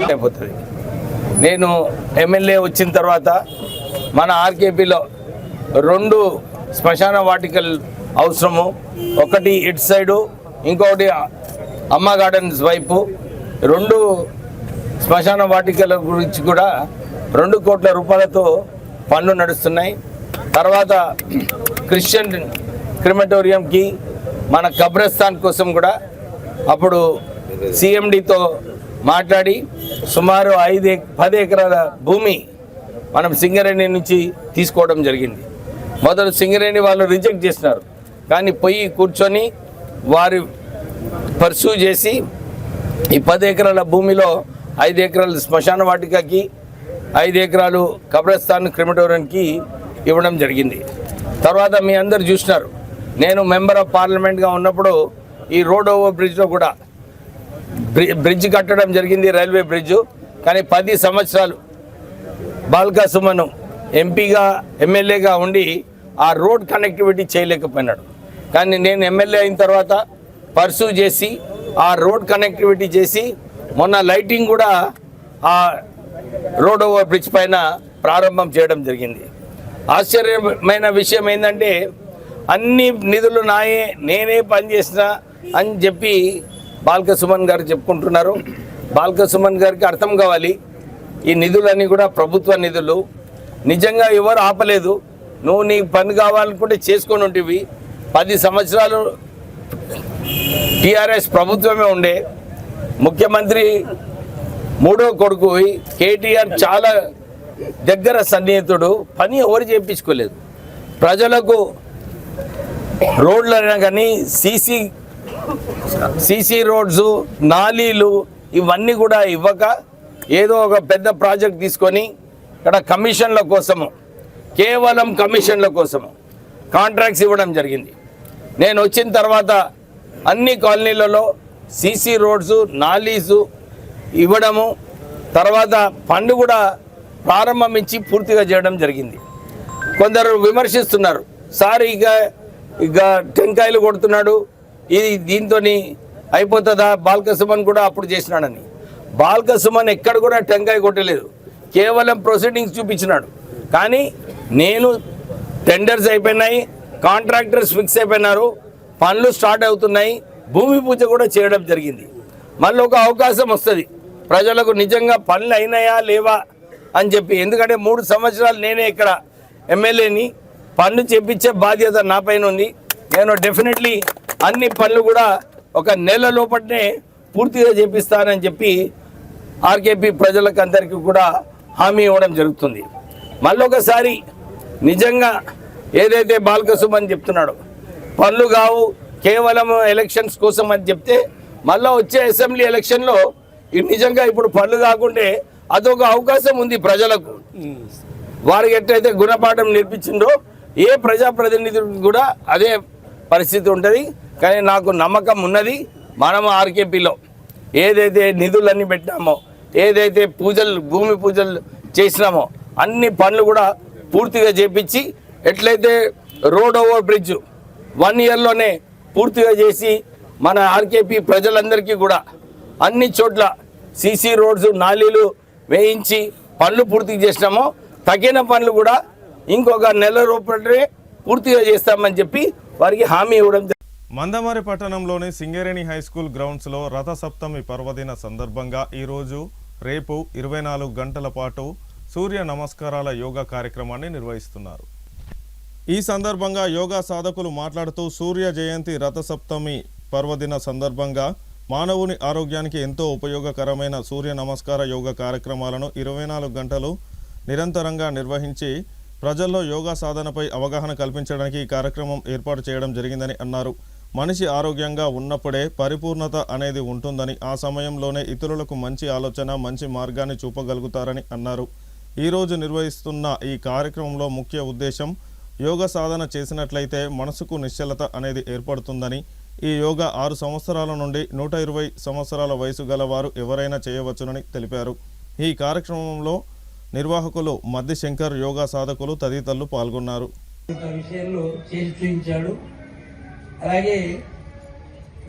అయిపోతుంది. నేను ఎమ్మెల్యే వచ్చిన తర్వాత మన ఆర్కేపీలో 2 శ్మశాన వాటికల్ అవసరము, ఒకటి ఇటు సైడు, ఇంకొకటి అమ్మ గార్డెన్స్ వైపు. 2 శ్మశాన వాటికల గురించి కూడా 2 కోట్ల రూపాయలతో పనులు నడుస్తున్నాయి. తర్వాత క్రిస్టియన్ క్రిమటోరియంకి మన కబ్రస్థాన్ కోసం కూడా అప్పుడు సిఎండితో మాట్లాడి సుమారు 10 ఎకరాల భూమి మనం సింగరేణి నుంచి తీసుకోవడం జరిగింది. మొదలు సింగరేణి వాళ్ళు రిజెక్ట్ చేసినారు, కానీ పోయి కూర్చొని వారి పర్సూ చేసి ఈ 10 ఎకరాల భూమిలో 5 ఎకరాలు శ్మశాన వాటికకి, 5 ఎకరాలు కబ్రస్థాన్ క్రిమటోరియంకి ఇవ్వడం జరిగింది. తర్వాత మీ అందరు చూసినారు, నేను మెంబర్ ఆఫ్ పార్లమెంట్గా ఉన్నప్పుడు ఈ రోడ్ ఓవర్ బ్రిడ్జ్లో కూడా బ్రిడ్జ్ కట్టడం జరిగింది, రైల్వే బ్రిడ్జ్. కానీ 10 సంవత్సరాలు బాల్కా సుమన్ ఎంపీగా ఎమ్మెల్యేగా ఉండి ఆ రోడ్ కనెక్టివిటీ చేయలేకపోయినాడు. కానీ నేను ఎమ్మెల్యే అయిన తర్వాత పర్సూ చేసి ఆ రోడ్ కనెక్టివిటీ చేసి మొన్న లైటింగ్ కూడా ఆ రోడ్ ఓవర్ బ్రిడ్జ్ పైన ప్రారంభం చేయడం జరిగింది. ఆశ్చర్యమైన విషయం ఏంటంటే అన్ని నిధులు నేనే పనిచేసినా అని చెప్పి బాల్క సుమన్ గారు చెప్పుకుంటున్నారు. బాల్క సుమన్ గారికి అర్థం కావాలి, ఈ నిధులన్నీ కూడా ప్రభుత్వ నిధులు. నిజంగా ఎవరు ఆపలేదు, నువ్వు నీ పని కావాలనుకుంటే చేసుకొని ఉంటివి. 10 సంవత్సరాలు టీఆర్ఎస్ ప్రభుత్వమే ఉండే. ముఖ్యమంత్రి 3వ కొడుకు కేటీఆర్ చాలా దగ్గర సన్నిహితుడు, పని ఎవరు చేయించుకోలేదు. ప్రజలకు రోడ్లైనా కానీ సీసీ రోడ్స్, నాలీలు ఇవన్నీ కూడా ఇవ్వక ఏదో ఒక పెద్ద ప్రాజెక్ట్ తీసుకొని ఇక్కడ కమిషన్ల కోసము, కేవలం కమిషన్ల కోసము కాంట్రాక్ట్స్ ఇవ్వడం జరిగింది. నేను వచ్చిన తర్వాత అన్ని కాలనీలలో సీసీ రోడ్స్, నాలీసు ఇవ్వడము, తర్వాత పనులు కూడా ప్రారంభించి పూర్తిగా చేయడం జరిగింది. కొందరు విమర్శిస్తున్నారు, సార్ ఇక టెంకాయలు కొడుతున్నాడు, ఇది దీంతో అయిపోతుందా, బాల్క సుమన్ కూడా అప్పుడు చేసినాడని. బాల్క సుమన్ ఎక్కడ కూడా టెంకాయ కొట్టలేదు, కేవలం ప్రొసీడింగ్స్ చూపించినాడు. కానీ నేను టెండర్స్ అయిపోయినాయి, కాంట్రాక్టర్స్ ఫిక్స్ అయిపోయినారు, పనులు స్టార్ట్ అవుతున్నాయి, భూమి పూజ కూడా చేయడం జరిగింది. మళ్ళీ ఒక అవకాశం వస్తుంది ప్రజలకు నిజంగా పనులు అయినాయా లేవా అని చెప్పి. ఎందుకంటే 3 సంవత్సరాలు నేనే ఇక్కడ ఎమ్మెల్యేని, పనులు చేపించే బాధ్యత నా పైన ఉంది. నేను డెఫినెట్లీ అన్ని పనులు కూడా ఒక నెల లోపలనే పూర్తిగా చేపిస్తానని చెప్పి ఆర్కేపీ ప్రజలకు అందరికీ కూడా హామీ ఇవ్వడం జరుగుతుంది. మళ్ళొకసారి నిజంగా ఏదైతే బాల్క సుమన్ చెప్తున్నాడో పనులు కావు, కేవలం ఎలక్షన్స్ కోసం అని చెప్తే, మళ్ళీ వచ్చే అసెంబ్లీ ఎలక్షన్లో నిజంగా ఇప్పుడు పనులు కాకుంటే అదొక అవకాశం ఉంది ప్రజలకు. వారికి ఎట్లయితే గుణపాఠం నేర్పించిందో ఏ ప్రజాప్రతినిధులకు కూడా అదే పరిస్థితి ఉంటుంది. కానీ నాకు నమ్మకం ఉన్నది, మనము ఆర్కేపీలో ఏదైతే నిధులన్నీ పెట్టినామో, ఏదైతే భూమి పూజలు చేసినామో అన్ని పనులు కూడా పూర్తిగా చేపించి, ఎట్లయితే రోడ్ ఓవర్ బ్రిడ్జ్ 1 ఇయర్లోనే పూర్తిగా చేసి మన ఆర్కేపీ ప్రజలందరికీ కూడా అన్ని చోట్ల సీసీ రోడ్స్, నాలీలు వేయించి పనులు పూర్తి చేసినామో, తగిన పనులు కూడా ఇంకొక నెల రూపాయలే పూర్తిగా చేస్తామని చెప్పి వారికి హామీ ఇవ్వడం.
మందమరి పట్టణంలోని సింగరేణి హై స్కూల్ గ్రౌండ్స్లో రథ సప్తమి పర్వదిన సందర్భంగా ఈరోజు రేపు 24 గంటల పాటు సూర్య నమస్కారాల యోగా కార్యక్రమాన్ని నిర్వహిస్తున్నారు. ఈ సందర్భంగా యోగా సాధకులు మాట్లాడుతూ సూర్య జయంతి రథ సప్తమి పర్వదిన సందర్భంగా మానవుని ఆరోగ్యానికి ఎంతో ఉపయోగకరమైన సూర్య నమస్కార యోగా కార్యక్రమాలను 24 గంటలు నిరంతరంగా నిర్వహించి ప్రజల్లో యోగా సాధనపై అవగాహన కల్పించడానికి ఈ కార్యక్రమం ఏర్పాటు చేయడం జరిగిందని అన్నారు. మనిషి ఆరోగ్యంగా ఉన్నప్పుడే పరిపూర్ణత అనేది ఉంటుందని, ఆ సమయంలోనే ఇతరులకు మంచి ఆలోచన, మంచి మార్గాన్ని చూపగలుగుతారని అన్నారు. ఈరోజు నిర్వహిస్తున్న ఈ కార్యక్రమంలో ముఖ్య ఉద్దేశం యోగా సాధన చేసినట్లయితే మనసుకు నిశ్చలత అనేది ఏర్పడుతుందని, ఈ యోగా 6 సంవత్సరాల నుండి 120 సంవత్సరాల వయసు గల వారు ఎవరైనా చేయవచ్చునని తెలిపారు. ఈ కార్యక్రమంలో నిర్వాహకులు మద్ది శంకర్, యోగా సాధకులు తదితరులు పాల్గొన్నారు.
విషయంలో చేసి చూపించాడు. అలాగే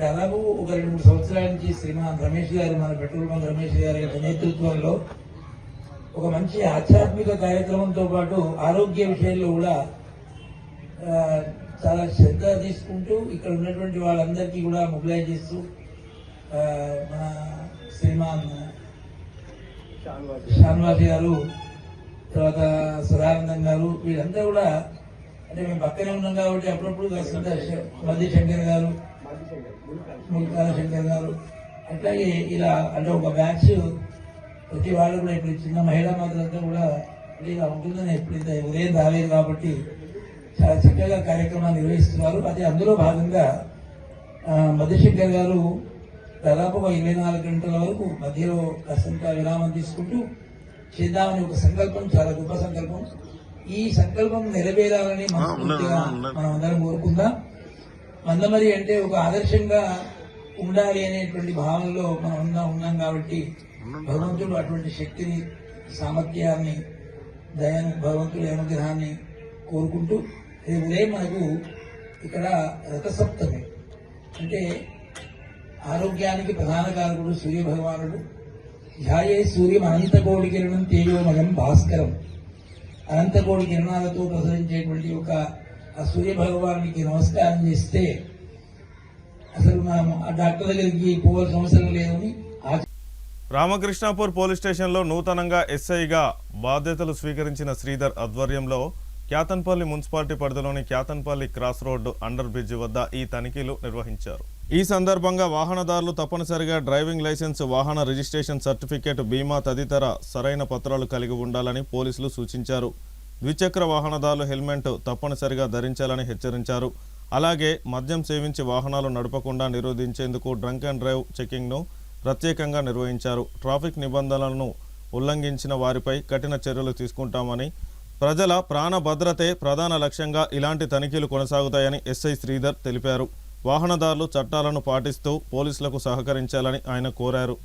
దాదాపు ఒక 2-3 సంవత్సరాల నుంచి శ్రీమాన్ రమేష్ గారు, మన పెట్రోల్ బంక్ రమేష్ గారి యొక్క నేతృత్వంలో ఒక మంచి ఆధ్యాత్మిక కార్యక్రమంతో పాటు ఆరోగ్య విషయంలో కూడా చాలా శ్రద్ధ తీసుకుంటూ ఇక్కడ ఉన్నటువంటి వాళ్ళందరికీ కూడా మొబిలైజ్ చేస్తూ మన శ్రీమాన్ షాన్వాసి గారు, తర్వాత సదానందం గారు, వీళ్ళంతా కూడా అంటే మేము పక్కనే ఉన్నాం కాబట్టి అప్పుడప్పుడు మధ్య శంకర్ గారు, ముల్కాల శంకర్ గారు, అట్లాగే ఇలా అంటే ఒక బ్యాచ్ ప్రతి వాళ్ళు కూడా ఇప్పుడు చిన్న మహిళా మాత్రంతా కూడా ఇలా ఉంటుందని ఎప్పుడైతే ఉదయం రాలేదు కాబట్టి చాలా చక్కగా కార్యక్రమాన్ని నిర్వహిస్తున్నారు. అది అందులో భాగంగా మధ్యశంకర్ గారు దాదాపు ఒక 24 గంటల వరకు మధ్యలో కాస్తంత విరామం తీసుకుంటూ చేద్దామని ఒక సంకల్పం, చాలా గొప్ప సంకల్పం. ఈ సంకల్పం నెరవేరాలని మనస్ఫూర్తిగా మనం అందరం కోరుకుందాం. మందమరి అంటే ఒక ఆదర్శంగా ఉండాలి అనేటువంటి భావనలో మనం ఉన్నాం కాబట్టి భగవంతుడు అటువంటి శక్తిని, సామర్థ్యాన్ని, దయను, భగవంతుడి అనుగ్రహాన్ని కోరుకుంటూ రేపు ఉదయం మనకు ఇక్కడ రథసప్తమి అంటే ఆరోగ్యానికి ప్రధాన కారకుడు సూర్య భగవానుడు. ధ్యాయే సూర్యం అనంతకోటి కిరణం తేజోమయం భాస్కరం. అనంతకోటి కిరణాలతో ప్రసరించేటువంటి ఒక ఆ సూర్య భగవానికి నమస్కారం చేస్తే అసలు మనం ఆ డాక్టర్ దగ్గరికి పోవాల్సిన అవసరం లేదని
రామకృష్ణాపూర్ పోలీస్ స్టేషన్లో నూతనంగా ఎస్ఐగా బాధ్యతలు స్వీకరించిన శ్రీధర్ ఆధ్వర్యంలో క్యాతన్పల్లి మున్సిపాలిటీ పరిధిలోని Kyathanpalli cross road under bridge వద్ద ఈ తనిఖీలు నిర్వహించారు. ఈ సందర్భంగా వాహనదారులు తప్పనిసరిగా డ్రైవింగ్ లైసెన్స్, వాహన రిజిస్ట్రేషన్ సర్టిఫికేట్, బీమా తదితర సరైన పత్రాలు కలిగి ఉండాలని పోలీసులు సూచించారు. ద్విచక్ర వాహనదారులు హెల్మెట్ తప్పనిసరిగా ధరించాలని హెచ్చరించారు. అలాగే మద్యం సేవించి వాహనాలు నడపకుండా నిరోధించేందుకు డ్రంక్ అండ్ డ్రైవ్ చెకింగ్ను ప్రత్యేకంగా నిర్వహించారు. ట్రాఫిక్ నిబంధనలను ఉల్లంఘించిన వారిపై కఠిన చర్యలు తీసుకుంటామని, ప్రజల ప్రాణ భద్రతే ప్రధాన లక్ష్యంగా ఇలాంటి తనిఖీలు కొనసాగుతాయని ఎస్ఐ శ్రీధర్ తెలిపారు. వాహనదారులు చట్టాలను పాటిస్తూ పోలీసులకు సహకరించాలని ఆయన కోరారు.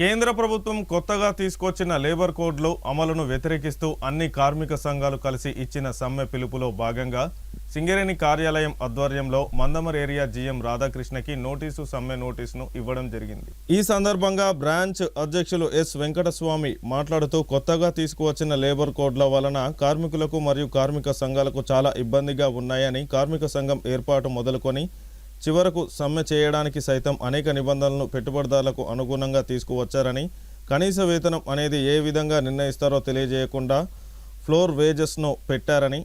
కేంద్ర ప్రభుత్వం కొత్తగా తీసుకొచ్చిన లేబర్ కోడ్లు అమలును వ్యతిరేకిస్తూ అన్ని కార్మిక సంఘాలు కలిసి ఇచ్చిన సమ్మె పిలుపులో భాగంగా సింగరేణి కార్యాలయం ఆధ్వర్యంలో మందమరి ఏరియా జీఎం రాధాకృష్ణకి సమ్మె నోటీసును ఇవ్వడం జరిగింది. ఈ సందర్భంగా బ్రాంచ్ అధ్యక్షులు ఎస్ వెంకటస్వామి మాట్లాడుతూ కొత్తగా తీసుకువచ్చిన లేబర్ కోడ్ల వలన కార్మికులకు మరియు కార్మిక సంఘాలకు చాలా ఇబ్బందిగా ఉన్నాయని, కార్మిక సంఘం ఏర్పాటు మొదలుకొని చివరకు సమ్మె చేయడానికి సైతం అనేక నిబంధనలను పెట్టుబడిదారులకు అనుగుణంగా తీసుకువచ్చారని, కనీస వేతనం అనేది ఏ విధంగా నిర్ణయిస్తారో తెలియజేయకుండా ఫ్లోర్ వేజెస్ను పెట్టారని,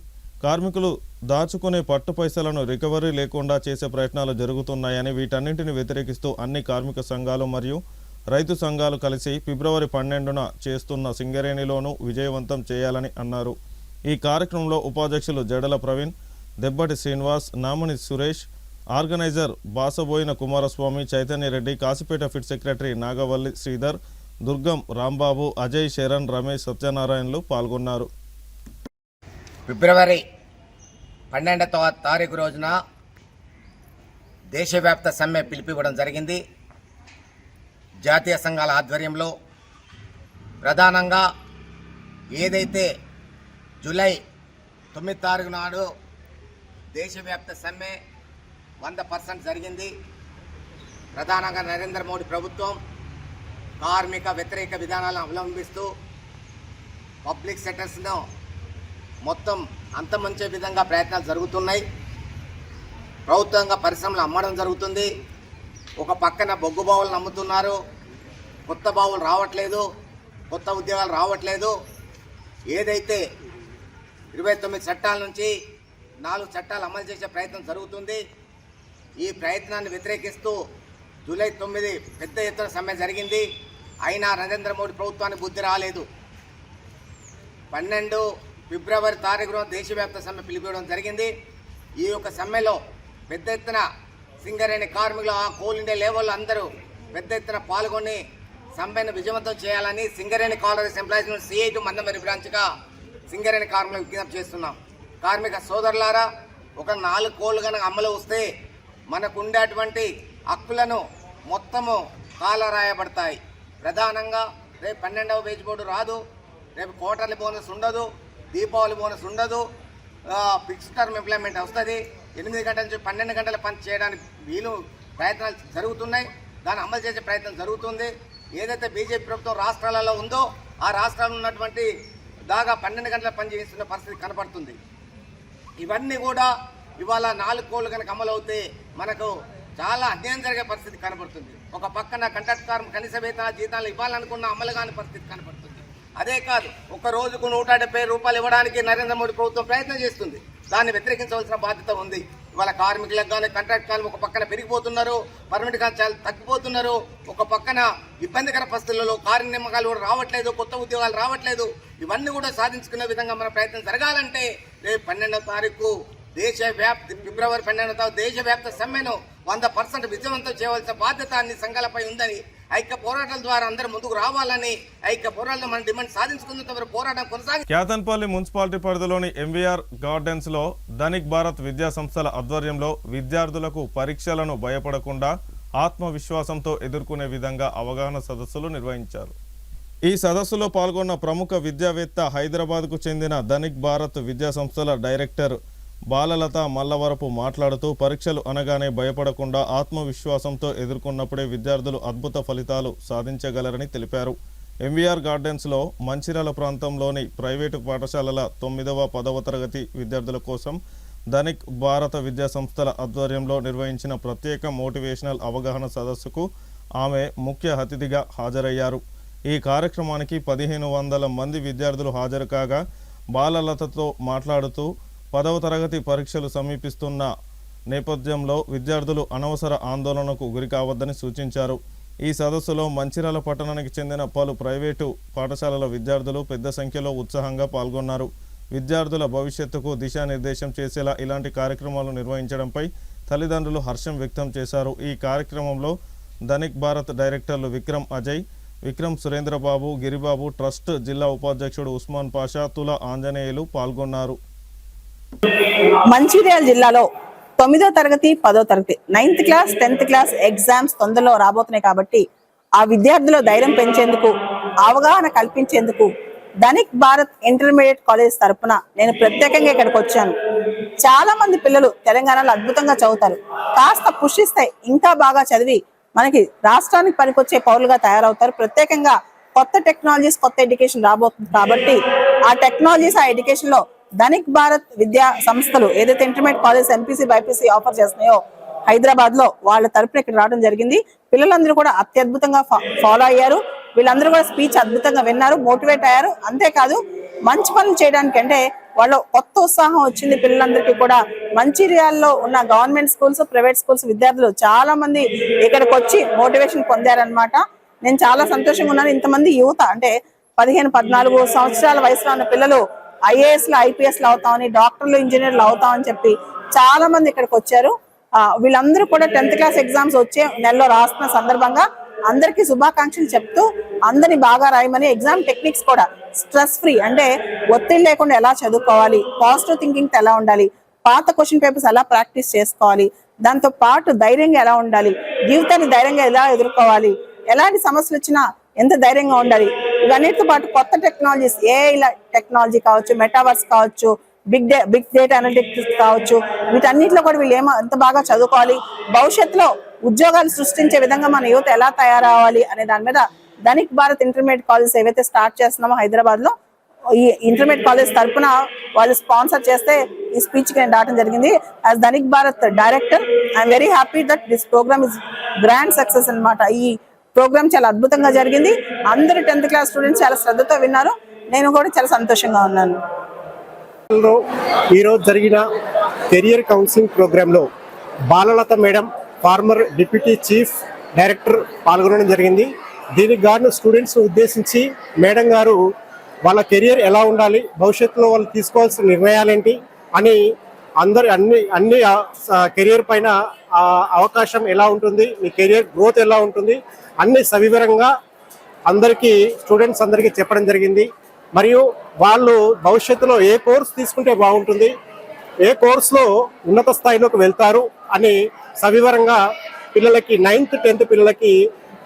కార్మికులు దాచుకునే పట్టు పైసలను రికవరీ లేకుండా చేసే ప్రయత్నాలు జరుగుతున్నాయని, వీటన్నింటిని వ్యతిరేకిస్తూ అన్ని కార్మిక సంఘాలు మరియు రైతు సంఘాలు కలిసి ఫిబ్రవరి 12న చేస్తున్న సింగరేణిలోనూ విజయవంతం చేయాలని అన్నారు. ఈ కార్యక్రమంలో ఉపాధ్యక్షులు Jadala Praveen, Debbati Srinivas, Namani Suresh, organiser Basaboina Kumaraswamy, Chaitanya Reddy, Kasipeta fit secretary Nagavalli Sridhar, Durgam Rambabu, Ajay, Sharan, Ramesh, సత్యనారాయణలు పాల్గొన్నారు.
ఫిబ్రవరి 12వ తారీఖు రోజున దేశవ్యాప్త సమ్మె పిలిపివ్వడం జరిగింది. జాతీయ సంఘాల ఆధ్వర్యంలో ప్రధానంగా ఏదైతే జూలై 9 తారీఖు నాడు దేశవ్యాప్త సమ్మె 100% జరిగింది. ప్రధానంగా నరేంద్ర మోడీ ప్రభుత్వం కార్మిక వ్యతిరేక విధానాలను అవలంబిస్తూ పబ్లిక్ సెక్టర్స్ను మొత్తం అంతమంచే విధంగా ప్రయత్నాలు జరుగుతున్నాయి. ప్రభుత్వంగా పరిశ్రమలు అమ్మడం జరుగుతుంది. ఒక పక్కన బొగ్గు బావులను అమ్ముతున్నారు, కొత్త బావులు రావట్లేదు, కొత్త ఉద్యోగాలు రావట్లేదు. ఏదైతే 29 చట్టాల నుంచి 4 చట్టాలు అమలు చేసే ప్రయత్నం జరుగుతుంది. ఈ ప్రయత్నాన్ని వ్యతిరేకిస్తూ జూలై 9 పెద్ద ఎత్తున సమ్మె జరిగింది. అయినా నరేంద్ర మోడీ ప్రభుత్వానికి బుద్ధి రాలేదు. 12 ఫిబ్రవరి తారీఖున దేశవ్యాప్త సమ్మె పిలిపివ్వడం జరిగింది. ఈ యొక్క సమ్మెలో పెద్ద ఎత్తున సింగరేణి కార్మికులు, ఆ కోల్ ఇండియా లెవెల్ అందరూ పెద్ద ఎత్తున పాల్గొని సమ్మెను విజయవంతం చేయాలని Singareni collieries employees CI2 Mandamarri బ్రాంచ్గా సింగరేణి కార్మికులకు విజ్ఞప్తి చేస్తున్నాం. కార్మిక సోదరులారా, ఒక 4 కోళ్ళు కనుక అమలు వస్తే మనకు ఉండేటువంటి హక్కులను మొత్తము కాలరాయబడతాయి. ప్రధానంగా రేపు 12వ వేజ్ బోర్డు రాదు, రేపు క్వార్టర్లీ బోనస్ ఉండదు, దీపావళి బోనస్ ఉండదు, ఫిక్స్డ్ టర్మ్ ఎంప్లాయ్మెంట్ వస్తుంది. 8 గంటల నుంచి 12 గంటల పని చేయడానికి వీలు ప్రయత్నాలు జరుగుతున్నాయి. దాన్ని అమలు చేసే ప్రయత్నం జరుగుతుంది. ఏదైతే బీజేపీ ప్రభుత్వం రాష్ట్రాలలో ఉందో ఆ రాష్ట్రాల్లో ఉన్నటువంటి దాకా 12 గంటల పని చేస్తున్న పరిస్థితి కనపడుతుంది. ఇవన్నీ కూడా ఇవాళ 4 కోళ్ళు కనుక అమలు అవుతే మనకు చాలా అన్యాయం జరిగే పరిస్థితి కనపడుతుంది. ఒక పక్కన కంట్రాక్ట్ కార్మికులు కనీస వేతన జీతాలు ఇవ్వాలనుకున్న అమలు కాని పరిస్థితి కనపడుతుంది. అదే కాదు, ఒక రోజుకు 170 రూపాయలు ఇవ్వడానికి నరేంద్ర మోడీ ప్రభుత్వం ప్రయత్నం చేస్తుంది. దాన్ని వ్యతిరేకించవలసిన బాధ్యత ఉంది. ఇవాళ కార్మికులకు కానీ కంట్రాక్ట్ కార్మికులు ఒక పక్కన పెరిగిపోతున్నారు, పర్మనెంట్ గా చాలా తగ్గిపోతున్నారు. ఒక పక్కన ఇబ్బందికర పరిస్థితులలో కార్యనియమకాలు కూడా రావట్లేదు, కొత్త ఉద్యోగాలు రావట్లేదు. ఇవన్నీ కూడా సాధించుకునే విధంగా మన ప్రయత్నం జరగాలంటే రేపు 12వ తారీఖు ఫిబ్రవరి 12వ దేశవ్యాప్త సమ్మెను 100% విజయవంతం చేయవలసిన బాధ్యత అన్ని సంఘాలపై ఉందని, ఐక్య పోరాటాల ద్వారా అందరూ ముందుకు రావాలని, ఐక్య పోరాటంలో మన డిమాండ్ సాధించుకున్న పోరాటం కొనసాగి
క్యాతన్పల్లి మున్సిపాలిటీ పరిధిలోని MVR గార్డెన్స్ లో ధనిక్ భారత్ విద్యా సంస్థల ఆధ్వర్యంలో విద్యార్థులకు పరీక్షలను భయపడకుండా ఆత్మవిశ్వాసంతో ఎదుర్కొనే విధంగా అవగాహన సదస్సులు నిర్వహించారు. ఈ సదస్సులో పాల్గొన్న ప్రముఖ విద్యావేత్త హైదరాబాద్కు చెందిన ధనిక్ భారత్ విద్యా సంస్థల డైరెక్టర్ బాలలత మల్లవరపు మాట్లాడుతూ పరీక్షలు అనగానే భయపడకుండా ఆత్మవిశ్వాసంతో ఎదుర్కొన్నప్పుడే విద్యార్థులు అద్భుత ఫలితాలు సాధించగలరని తెలిపారు. MVR గార్డెన్స్లో మంచిర్యాల ప్రాంతంలోని ప్రైవేటు పాఠశాలల 9వ 10వ తరగతి విద్యార్థుల కోసం ధనిక్ భారత విద్యా సంస్థల ఆధ్వర్యంలో నిర్వహించిన ప్రత్యేక మోటివేషనల్ అవగాహన సదస్సుకు ఆమె ముఖ్య అతిథిగా హాజరయ్యారు. ఈ కార్యక్రమానికి 1500 మంది విద్యార్థులు హాజరు కాగా బాలలతతో మాట్లాడుతూ 10వ తరగతి పరీక్షలు సమీపిస్తున్న నేపథ్యంలో విద్యార్థులు అనవసర ఆందోళనకు గురికావద్దని సూచించారు. ఈ సదస్సులో మంచిర్యాల పట్టణానికి చెందిన పలు ప్రైవేటు పాఠశాలల విద్యార్థులు పెద్ద సంఖ్యలో ఉత్సాహంగా పాల్గొన్నారు. విద్యార్థుల భవిష్యత్తుకు దిశానిర్దేశం చేసేలా ఇలాంటి కార్యక్రమాలు నిర్వహించడంపై తల్లిదండ్రులు హర్షం వ్యక్తం చేశారు. ఈ కార్యక్రమంలో ధనిక్ భారత్ డైరెక్టర్లు విక్రమ్ అజయ్, విక్రమ్ సురేంద్రబాబు, గిరిబాబు, ట్రస్ట్ జిల్లా ఉపాధ్యక్షుడు ఉస్మాన్ పాషా, తుల ఆంజనేయులు పాల్గొన్నారు.
మంచిర్యాల జిల్లాలో 9వ తరగతి 10వ తరగతి 9th class 10th class exams తొందరలో రాబోతున్నాయి కాబట్టి ఆ విద్యార్థుల ధైర్యం పెంచేందుకు, అవగాహన కల్పించేందుకు ధనిక్ భారత్ ఇంటర్మీడియట్ కాలేజ్ తరఫున నేను ప్రత్యేకంగా ఇక్కడికి వచ్చాను. చాలా మంది పిల్లలు తెలంగాణలో అద్భుతంగా చదువుతారు. కాస్త పుష్ ఇస్తే ఇంకా బాగా చదివి మనకి రాష్ట్రానికి పనికొచ్చే పౌరులుగా తయారవుతారు. ప్రత్యేకంగా కొత్త టెక్నాలజీస్, కొత్త ఎడ్యుకేషన్ రాబోతుంది కాబట్టి ఆ టెక్నాలజీస్, ఆ ఎడ్యుకేషన్ లో ధనిక్ భారత్ విద్యా సంస్థలు ఏదైతే intermediate college MPC BPC offer చేస్తున్నాయో హైదరాబాద్ లో వాళ్ళ తరపున ఇక్కడ రావడం జరిగింది. పిల్లలందరూ కూడా అత్యద్భుతంగా ఫాలో అయ్యారు. వీళ్ళందరూ కూడా స్పీచ్ అద్భుతంగా విన్నారు, మోటివేట్ అయ్యారు. అంతేకాదు మంచి పనులు చేయడానికి అంటే వాళ్ళు కొత్త ఉత్సాహం వచ్చింది పిల్లలందరికీ కూడా. మంచిర్యాలలో ఉన్న గవర్నమెంట్ స్కూల్స్, ప్రైవేట్ స్కూల్స్ విద్యార్థులు చాలా మంది ఇక్కడికి వచ్చి మోటివేషన్ పొందారనమాట. నేను చాలా సంతోషంగా ఉన్నాను. ఇంతమంది యువత అంటే 15-14 సంవత్సరాల వయసులో ఉన్న పిల్లలు IASలు, IPSలు అవుతామని, డాక్టర్లు, ఇంజనీర్లు అవుతామని చెప్పి చాలా మంది ఇక్కడికి వచ్చారు. వీళ్ళందరూ కూడా 10th క్లాస్ ఎగ్జామ్స్ వచ్చే నెలలో రాస్తున్న సందర్భంగా అందరికీ శుభాకాంక్షలు చెప్తూ అందరిని బాగా రాయమని, ఎగ్జామ్ టెక్నిక్స్ కూడా స్ట్రెస్ ఫ్రీ, అంటే ఒత్తిడి లేకుండా ఎలా చదువుకోవాలి, పాజిటివ్ థింకింగ్ తో ఎలా ఉండాలి, పాత క్వశ్చన్ పేపర్స్ ఎలా ప్రాక్టీస్ చేసుకోవాలి, దాంతో పాటు ధైర్యంగా ఎలా ఉండాలి, జీవితాన్ని ధైర్యంగా ఎలా ఎదుర్కోవాలి, ఎలాంటి సమస్యలు వచ్చినా ఎంత ధైర్యంగా ఉండాలి, ఇవన్నిటితో పాటు కొత్త టెక్నాలజీస్, ఏఐ టెక్నాలజీ కావచ్చు, మెటావర్స్ కావచ్చు, బిగ్ డేటా అనలిటిక్స్ కావచ్చు, వీటన్నిటిలో కూడా వీళ్ళు ఎంత బాగా చదువుకోవాలి, భవిష్యత్తులో ఉద్యోగాలు సృష్టించే విధంగా మన యువత ఎలా తయారవ్వాలి అనే దాని మీద ధనిక్ భారత్ ఇంటర్మీడియట్ కాలేజ్ ఏవైతే స్టార్ట్ చేస్తున్నామో హైదరాబాద్ లో, ఈ ఇంటర్మీడియట్ కాలేజ్ తరఫున వాళ్ళు స్పాన్సర్ చేస్తే ఈ స్పీచ్ కి నేను రావడం జరిగింది. As Dhanik Bharat director I'm very happy that this programme is grand success అన్నమాట. ఈ ప్రోగ్రామ్ చాలా అద్భుతంగా జరిగింది. అందరూ 10th క్లాస్ స్టూడెంట్స్ చాలా శ్రద్ధతో విన్నారు. నేను కూడా చాలా సంతోషంగా ఉన్నాను.
ఈరోజు జరిగిన కెరియర్ కౌన్సిలింగ్ ప్రోగ్రాంలో Balalatha madam, former deputy chief director పాల్గొనడం జరిగింది. దీనికి గాను స్టూడెంట్స్ ఉద్దేశించి మేడం గారు వాళ్ళ కెరియర్ ఎలా ఉండాలి, భవిష్యత్తులో వాళ్ళు తీసుకోవాల్సిన నిర్ణయాలేంటి అని అన్ని కెరియర్ పైన అవకాశం ఎలా ఉంటుంది, మీ కెరియర్ గ్రోత్ ఎలా ఉంటుంది అన్ని సవివరంగా స్టూడెంట్స్ అందరికీ చెప్పడం జరిగింది. మరియు వాళ్ళు భవిష్యత్తులో ఏ కోర్స్ తీసుకుంటే బాగుంటుంది, ఏ కోర్సులో ఉన్నత స్థాయిలోకి వెళ్తారు అని సవివరంగా పిల్లలకి 9th 10th పిల్లలకి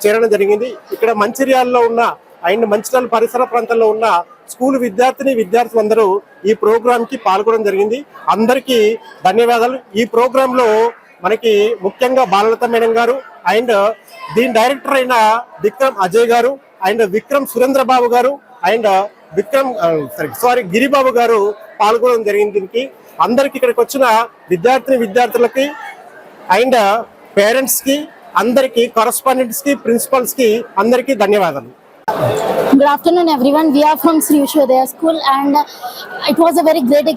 చేరడం జరిగింది. ఇక్కడ మంచిర్యాలలో ఉన్న అండ్ మంచిర్యాల పరిసర ప్రాంతాల్లో ఉన్న స్కూల్ విద్యార్థులందరూ ఈ ప్రోగ్రామ్ కి పాల్గొనడం జరిగింది. అందరికీ ధన్యవాదాలు. ఈ ప్రోగ్రామ్ లో మనకి ముఖ్యంగా బాలలత మేడం గారు అండ్ దీని డైరెక్టర్ అయిన విక్రమ్ అజయ్ గారు అండ్ విక్రమ్ సురేంద్ర బాబు గారు అండ్ గిరిబాబు గారు పాల్గొనడం జరిగింది. దీనికి అందరికి ఇక్కడికి వచ్చిన విద్యార్థులకి అండ్ పేరెంట్స్ కి, అందరికి కరస్పాండెంట్స్ కి, ప్రిన్సిపల్స్ కి అందరికీ ధన్యవాదాలు.
Good afternoon everyone. We are from Sri Vishodaya School and it was a very great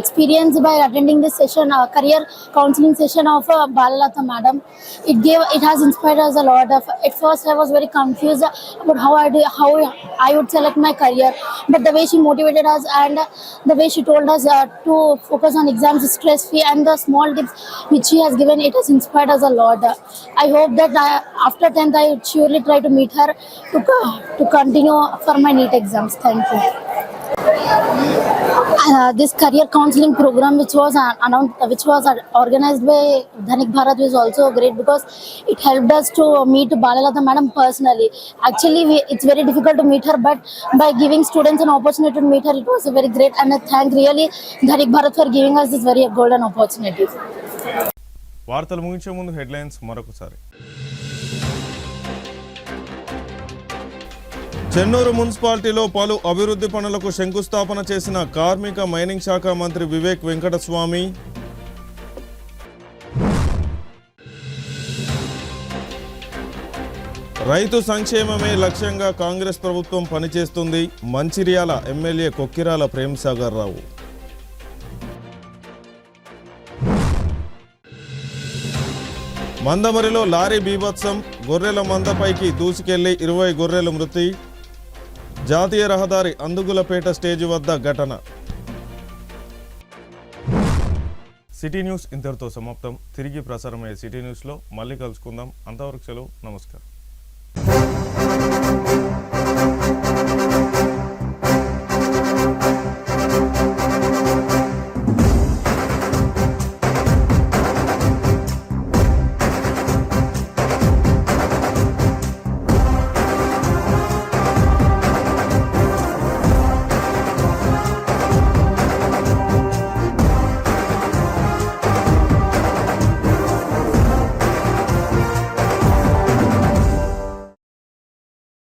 experience by attending this session, career counseling session of Balalata madam. It has inspired us a lot. At first I was very confused about how I would select my career, but the way she motivated us and the way she told us to focus on exams, stress free, and the small tips which she has given, it has inspired us a lot. I hope that after 10th I would surely try to meet her to continue for my NEET exams. Thank you. This career counseling program which was organized by Dhanik Bharat was also great because it helped us to meet Balalata madam personally. Actually it's very difficult to meet her, but by giving students an opportunity to meet her, it was very great, and I thank really Dhanik Bharat for giving us this very golden opportunity.
వార్తలు ముగించే ముందు headlines మరొకసారి. చెన్నూరు మున్సిపాలిటీలో పలు అభివృద్ధి పనులకు శంకుస్థాపన చేసిన కార్మిక మైనింగ్ శాఖ మంత్రి వివేక్ వెంకటస్వామి. రైతు సంక్షేమమే లక్ష్యంగా కాంగ్రెస్ ప్రభుత్వం పనిచేస్తుంది, మంచిర్యాల ఎమ్మెల్యే కొక్కిరాల ప్రేమ్సాగర్ రావు. మందమరిలో లారీ బీభత్సం, గొర్రెల మందపైకి దూసుకెళ్లి 20 గొర్రెలు మృతి. జాతీయ రహదారి అందుగులపేట స్టేజి వద్ద ఘటన. సిటీ న్యూస్ ఇంతటితో సమాప్తం. తిరిగి ప్రసారమయ్యే సిటీ న్యూస్లో మళ్ళీ కలుసుకుందాం. అంతవరకు సెలవు. నమస్కారం.